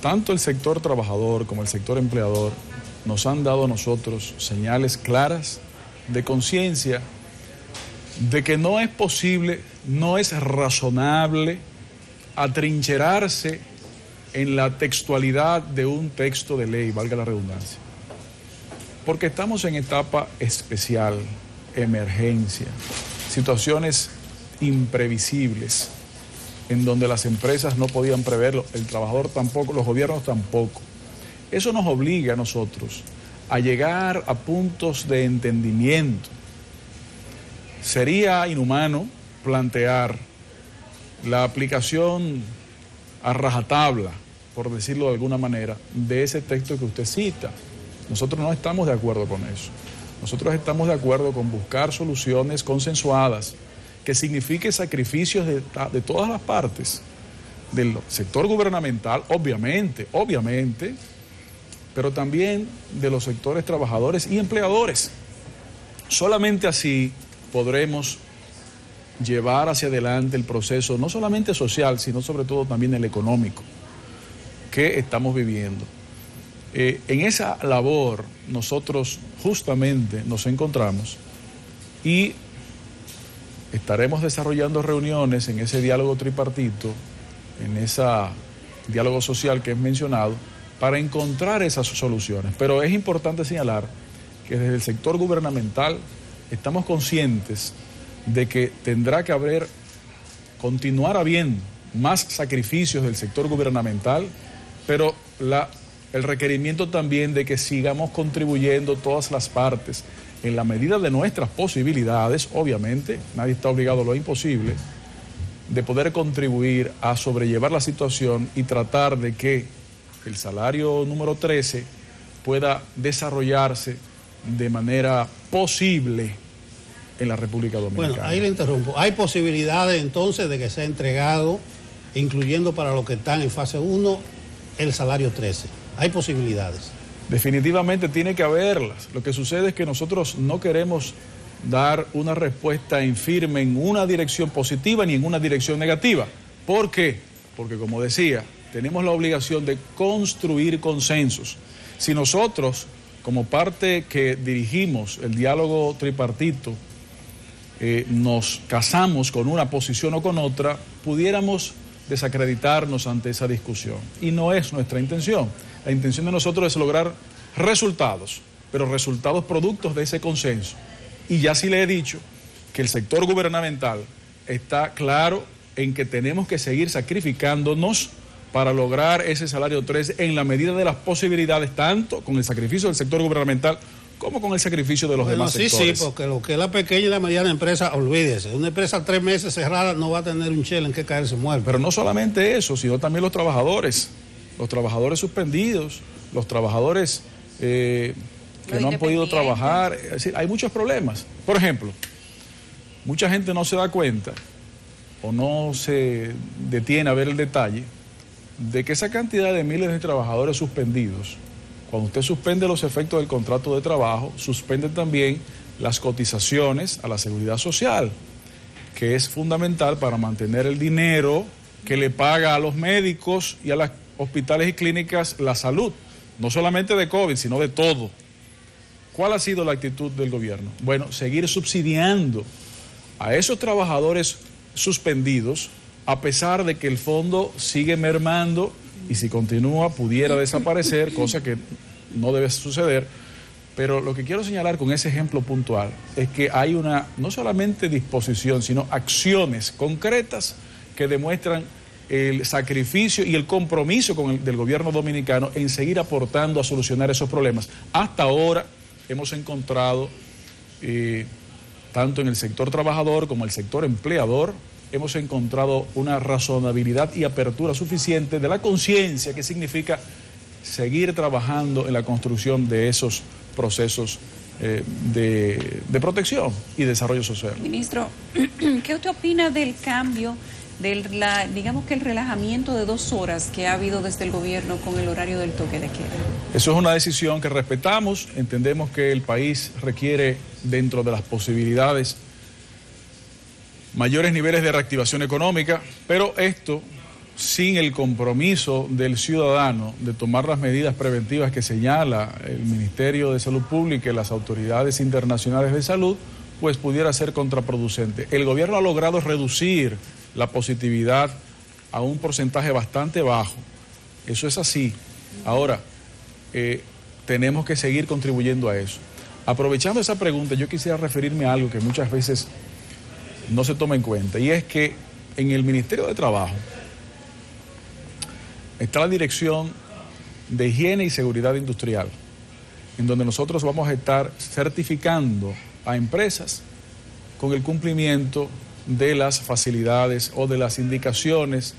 tanto el sector trabajador como el sector empleador nos han dado a nosotros señales claras de conciencia de que no es posible, no es razonable atrincherarse en la textualidad de un texto de ley, valga la redundancia. Porque estamos en etapa especial, emergencia, situaciones imprevisibles, en donde las empresas no podían preverlo, el trabajador tampoco, los gobiernos tampoco. Eso nos obliga a nosotros a llegar a puntos de entendimiento. Sería inhumano plantear la aplicación a rajatabla, por decirlo de alguna manera, de ese texto que usted cita. Nosotros no estamos de acuerdo con eso. Nosotros estamos de acuerdo con buscar soluciones consensuadas que signifique sacrificios de todas las partes, del sector gubernamental, obviamente, pero también de los sectores trabajadores y empleadores. Solamente así podremos llevar hacia adelante el proceso, no solamente social, sino sobre todo también el económico que estamos viviendo. En esa labor nosotros justamente nos encontramos y estaremos desarrollando reuniones en ese diálogo tripartito, en ese diálogo social que es mencionado, para encontrar esas soluciones. Pero es importante señalar que desde el sector gubernamental estamos conscientes de que tendrá que continuar habiendo más sacrificios del sector gubernamental, pero el requerimiento también de que sigamos contribuyendo todas las partes en la medida de nuestras posibilidades, obviamente, nadie está obligado a lo imposible, de poder contribuir a sobrellevar la situación y tratar de que el salario número 13 pueda desarrollarse de manera posible en la República Dominicana. Bueno, ahí le interrumpo. ¿Hay posibilidades entonces de que sea entregado, incluyendo para los que están en fase 1, el salario 13? ¿Hay posibilidades? Definitivamente tiene que haberlas. Lo que sucede es que nosotros no queremos dar una respuesta en firme en una dirección positiva ni en una dirección negativa. ¿Por qué? Porque, como decía, tenemos la obligación de construir consensos. Si nosotros, como parte que dirigimos el diálogo tripartito, nos casamos con una posición o con otra, pudiéramos desacreditarnos ante esa discusión. Y no es nuestra intención. La intención de nosotros es lograr resultados, pero resultados productos de ese consenso. Y ya sí le he dicho que el sector gubernamental está claro en que tenemos que seguir sacrificándonos para lograr ese salario 3 en la medida de las posibilidades, tanto con el sacrificio del sector gubernamental como con el sacrificio de los demás sectores. Sí, porque lo que es la pequeña y la mediana empresa, olvídese, una empresa 3 meses cerrada no va a tener un chel en que caerse muerto. Pero no solamente eso, sino también los trabajadores suspendidos, los trabajadores que no han podido trabajar. Es decir, hay muchos problemas. Por ejemplo, mucha gente no se da cuenta o no se detiene a ver el detalle de que esa cantidad de miles de trabajadores suspendidos, cuando usted suspende los efectos del contrato de trabajo, suspende también las cotizaciones a la seguridad social, que es fundamental para mantener el dinero que le paga a los médicos y a los hospitales y clínicas la salud, no solamente de COVID, sino de todo. ¿Cuál ha sido la actitud del gobierno? Bueno, seguir subsidiando a esos trabajadores suspendidos, a pesar de que el fondo sigue mermando y si continúa pudiera desaparecer, cosa que no debe suceder. Pero lo que quiero señalar con ese ejemplo puntual es que hay una, no solamente disposición, sino acciones concretas que demuestran el sacrificio y el compromiso del gobierno dominicano en seguir aportando a solucionar esos problemas. Hasta ahora hemos encontrado, tanto en el sector trabajador como en el sector empleador, hemos encontrado una razonabilidad y apertura suficiente de la conciencia, que significa seguir trabajando en la construcción de esos procesos de protección y desarrollo social. Ministro, ¿qué usted opina del cambio, digamos que el relajamiento de 2 horas que ha habido desde el gobierno con el horario del toque de queda? Eso es una decisión que respetamos, entendemos que el país requiere, dentro de las posibilidades, mayores niveles de reactivación económica, pero esto sin el compromiso del ciudadano de tomar las medidas preventivas que señala el Ministerio de Salud Pública y las autoridades internacionales de salud, pues pudiera ser contraproducente. El gobierno ha logrado reducir la positividad a un porcentaje bastante bajo. Eso es así. Ahora, tenemos que seguir contribuyendo a eso. Aprovechando esa pregunta, yo quisiera referirme a algo que muchas veces no se toma en cuenta, y es que en el Ministerio de Trabajo está la Dirección de Higiene y Seguridad Industrial, en donde nosotros vamos a estar certificando a empresas con el cumplimiento de las facilidades o de las indicaciones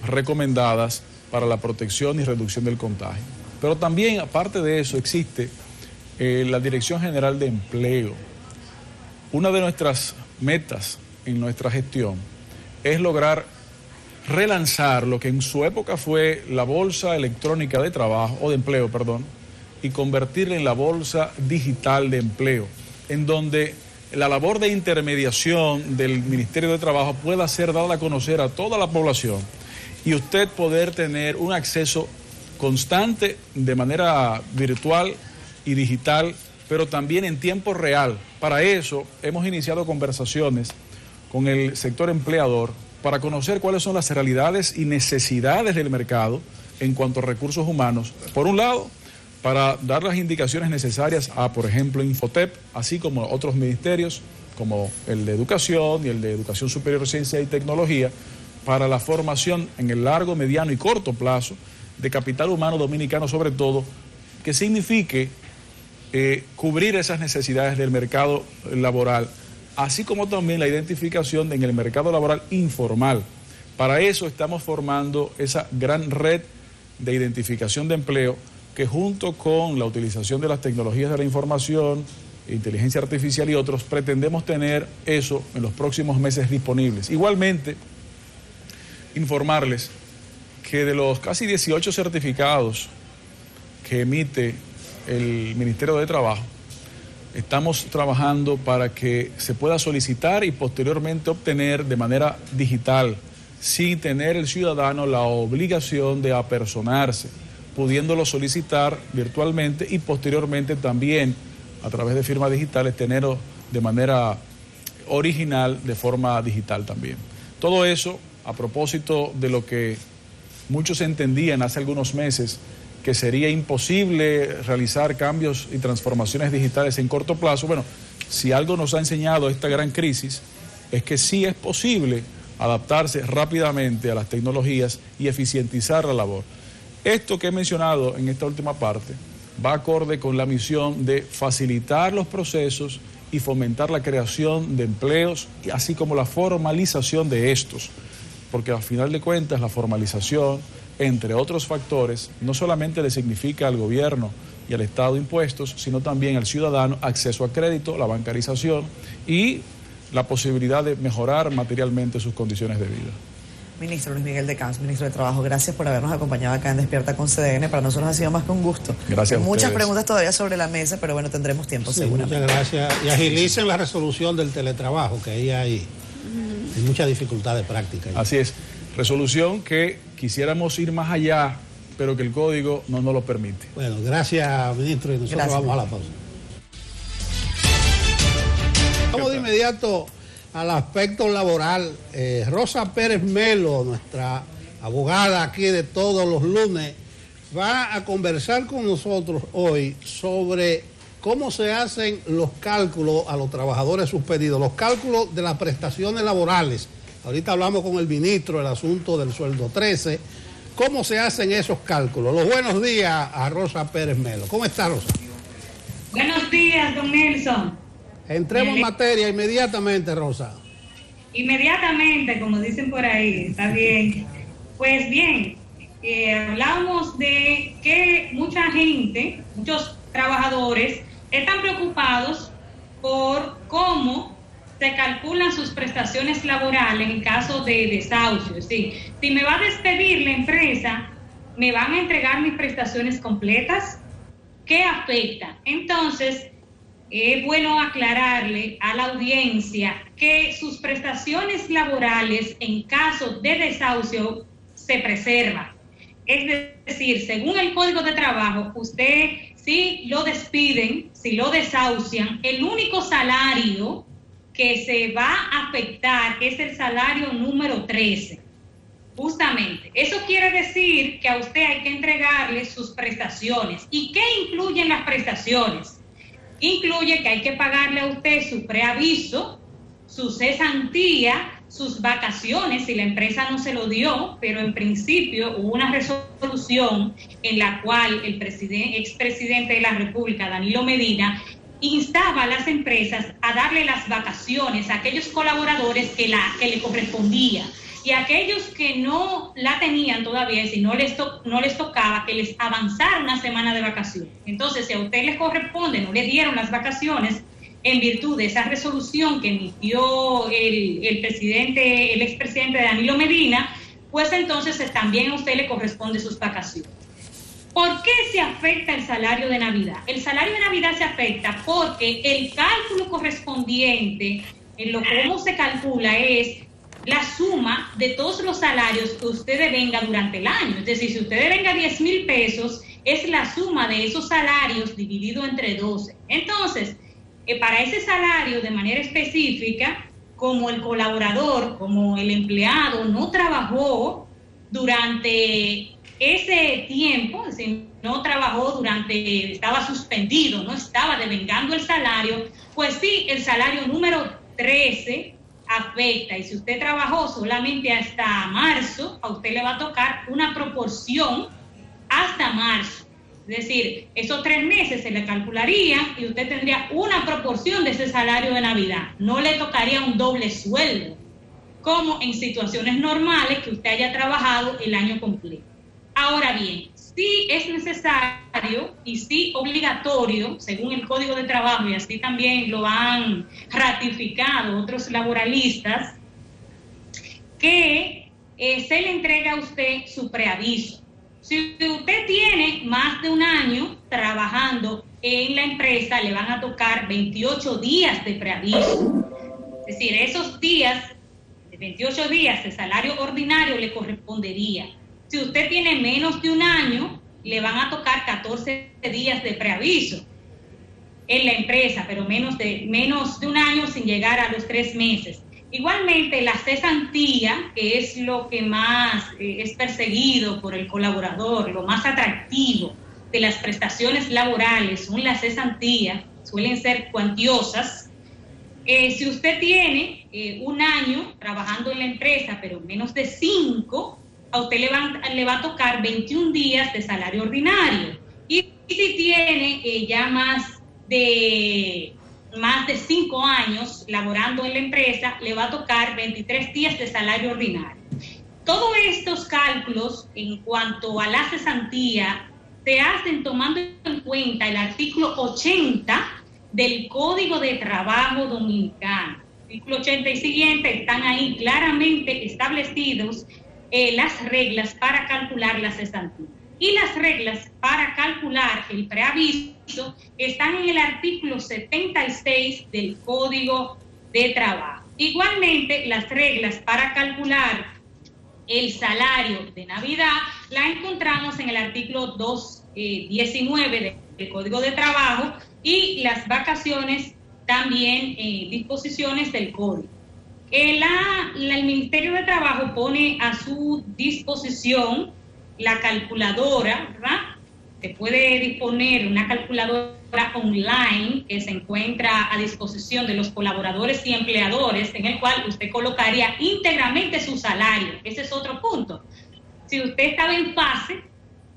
recomendadas para la protección y reducción del contagio. Pero también, aparte de eso, existe la Dirección General de Empleo. Una de nuestras metas en nuestra gestión es lograr relanzar lo que en su época fue la bolsa electrónica de trabajo, o de empleo, perdón, y convertirla en la bolsa digital de empleo, en donde la labor de intermediación del Ministerio de Trabajo pueda ser dada a conocer a toda la población y usted poder tener un acceso constante de manera virtual y digital, pero también en tiempo real. Para eso hemos iniciado conversaciones con el sector empleador para conocer cuáles son las realidades y necesidades del mercado en cuanto a recursos humanos. Por un lado, para dar las indicaciones necesarias a, por ejemplo, Infotep, así como otros ministerios, como el de Educación y el de Educación Superior, Ciencia y Tecnología, para la formación en el largo, mediano y corto plazo de capital humano dominicano, sobre todo, que signifique cubrir esas necesidades del mercado laboral, así como también la identificación en el mercado laboral informal. Para eso estamos formando esa gran red de identificación de empleo que, junto con la utilización de las tecnologías de la información, inteligencia artificial y otros, pretendemos tener eso en los próximos meses disponibles. Igualmente, informarles que de los casi 18 certificados que emite el Ministerio de Trabajo, estamos trabajando para que se pueda solicitar y posteriormente obtener de manera digital, sin tener el ciudadano la obligación de apersonarse, pudiéndolo solicitar virtualmente y posteriormente también a través de firmas digitales tenerlo de manera original, de forma digital también. Todo eso a propósito de lo que muchos entendían hace algunos meses, que sería imposible realizar cambios y transformaciones digitales en corto plazo. Bueno, si algo nos ha enseñado esta gran crisis, es que sí es posible adaptarse rápidamente a las tecnologías y eficientizar la labor. Esto que he mencionado en esta última parte va acorde con la misión de facilitar los procesos y fomentar la creación de empleos, así como la formalización de estos, porque al final de cuentas la formalización, entre otros factores, no solamente le significa al gobierno y al Estado impuestos, sino también al ciudadano acceso a crédito, la bancarización y la posibilidad de mejorar materialmente sus condiciones de vida. Ministro Luis Miguel de Camps, ministro de Trabajo, gracias por habernos acompañado acá en Despierta con CDN. Para nosotros ha sido más que un gusto. Gracias a Muchas ustedes. Preguntas todavía sobre la mesa, pero bueno, tendremos tiempo seguramente. Muchas gracias. Y agilicen la resolución del teletrabajo, que ahí hay mucha dificultad de práctica. Así es. Resolución que quisiéramos ir más allá, pero que el código no nos lo permite. Bueno, gracias, ministro, y nosotros vamos a la pausa. Vamos de inmediato al aspecto laboral. Rosa Pérez Melo, nuestra abogada aquí de todos los lunes, va a conversar con nosotros hoy sobre cómo se hacen los cálculos a los trabajadores suspendidos, los cálculos de las prestaciones laborales. Ahorita hablamos con el ministro del asunto del sueldo 13. ¿Cómo se hacen esos cálculos? Los buenos días a Rosa Pérez Melo. ¿Cómo está, Rosa? Buenos días, don Nelson. Entremos en materia inmediatamente, Rosa. Inmediatamente, como dicen por ahí, está bien. Pues bien, hablamos de que mucha gente, muchos trabajadores, están preocupados por cómo se calculan sus prestaciones laborales en caso de desahucio. Sí. Si me va a despedir la empresa, ¿me van a entregar mis prestaciones completas? ¿Qué afecta? Entonces, es bueno aclararle a la audiencia que sus prestaciones laborales en caso de desahucio se preservan. Es decir, según el Código de Trabajo, usted, si lo despiden, si lo desahucian, el único salario que se va a afectar es el salario número 13. Justamente. Eso quiere decir que a usted hay que entregarle sus prestaciones. ¿Y qué incluyen las prestaciones? Incluye que hay que pagarle a usted su preaviso, su cesantía, sus vacaciones, si la empresa no se lo dio, pero en principio hubo una resolución en la cual el expresidente de la República, Danilo Medina, instaba a las empresas a darle las vacaciones a aquellos colaboradores que le correspondía, y a aquellos que no la tenían todavía, si no les tocaba, que les avanzara una semana de vacaciones. Entonces, si a usted les corresponde, no le dieron las vacaciones en virtud de esa resolución que emitió el expresidente Danilo Medina, pues entonces también a usted le corresponde sus vacaciones. ¿Por qué se afecta el salario de Navidad? El salario de Navidad se afecta porque el cálculo correspondiente, cómo se calcula es la suma de todos los salarios que usted devenga durante el año. Es decir, si usted devenga 10,000 pesos, es la suma de esos salarios dividido entre 12. Entonces, para ese salario de manera específica, como el colaborador, como el empleado no trabajó durante ese tiempo, es decir, no trabajó estaba suspendido, no estaba devengando el salario, pues sí, el salario número 13 afecta. Y si usted trabajó solamente hasta marzo, a usted le va a tocar una proporción hasta marzo. Es decir, esos 3 meses se le calcularían y usted tendría una proporción de ese salario de Navidad. No le tocaría un doble sueldo, como en situaciones normales que usted haya trabajado el año completo. Ahora bien, sí es necesario y sí obligatorio, según el Código de Trabajo, y así también lo han ratificado otros laboralistas, que se le entrega a usted su preaviso. Si usted tiene más de un año trabajando en la empresa, le van a tocar 28 días de preaviso. Es decir, esos días, de 28 días de salario ordinario le correspondería. Si usted tiene menos de un año, le van a tocar 14 días de preaviso en la empresa, pero menos de un año sin llegar a los 3 meses. Igualmente, la cesantía, que es lo que más es perseguido por el colaborador, lo más atractivo de las prestaciones laborales son las cesantías, suelen ser cuantiosas. Si usted tiene un año trabajando en la empresa, pero menos de 5, a usted le va a tocar 21 días de salario ordinario. Y si tiene ya más de 5 años laborando en la empresa, le va a tocar 23 días de salario ordinario. Todos estos cálculos en cuanto a la cesantía se hacen tomando en cuenta el artículo 80 del Código de Trabajo Dominicano. Artículo 80 y siguiente están ahí claramente establecidos las reglas para calcular la cesantía. Y las reglas para calcular el preaviso están en el artículo 76 del Código de Trabajo. Igualmente, las reglas para calcular el salario de Navidad la encontramos en el artículo 219 del Código de Trabajo, y las vacaciones también disposiciones del Código. El Ministerio de Trabajo pone a su disposición la calculadora, ¿verdad? Se puede disponer una calculadora online que se encuentra a disposición de los colaboradores y empleadores, en el cual usted colocaría íntegramente su salario. Ese es otro punto. Si usted estaba en fase,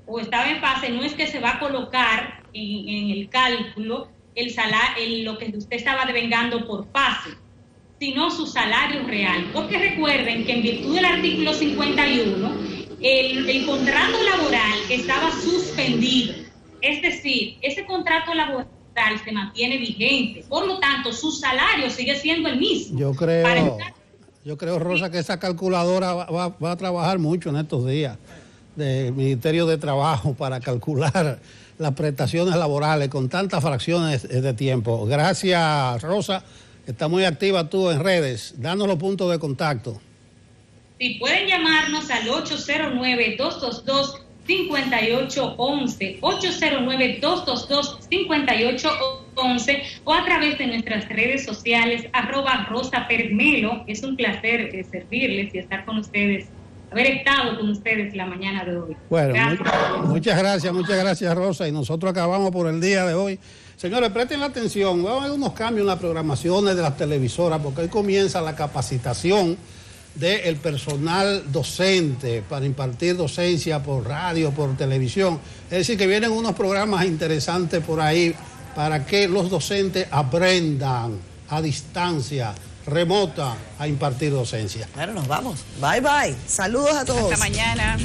no es que se va a colocar en el cálculo el salario, lo que usted estaba devengando por fase, sino su salario real. Porque recuerden que en virtud del artículo 51, el contrato laboral estaba suspendido. Es decir, ese contrato laboral se mantiene vigente. Por lo tanto, su salario sigue siendo el mismo. Yo creo, Rosa, que esa calculadora va a trabajar mucho en estos días del Ministerio de Trabajo para calcular las prestaciones laborales con tantas fracciones de tiempo. Gracias, Rosa. Está muy activa tú en redes. Danos los puntos de contacto. Sí, pueden llamarnos al 809-222-5811, 809-222-5811, o a través de nuestras redes sociales, @RosaPérezMelo. Es un placer servirles y estar con ustedes, haber estado con ustedes la mañana de hoy. Bueno, muchas gracias, Rosa, y nosotros acabamos por el día de hoy. Señores, presten la atención, va a haber unos cambios en las programaciones de las televisoras, porque hoy comienza la capacitación del personal docente para impartir docencia por radio, por televisión. Es decir, que vienen unos programas interesantes por ahí para que los docentes aprendan a distancia, remota, a impartir docencia. Bueno, nos vamos. Bye, bye. Saludos a todos. Hasta mañana.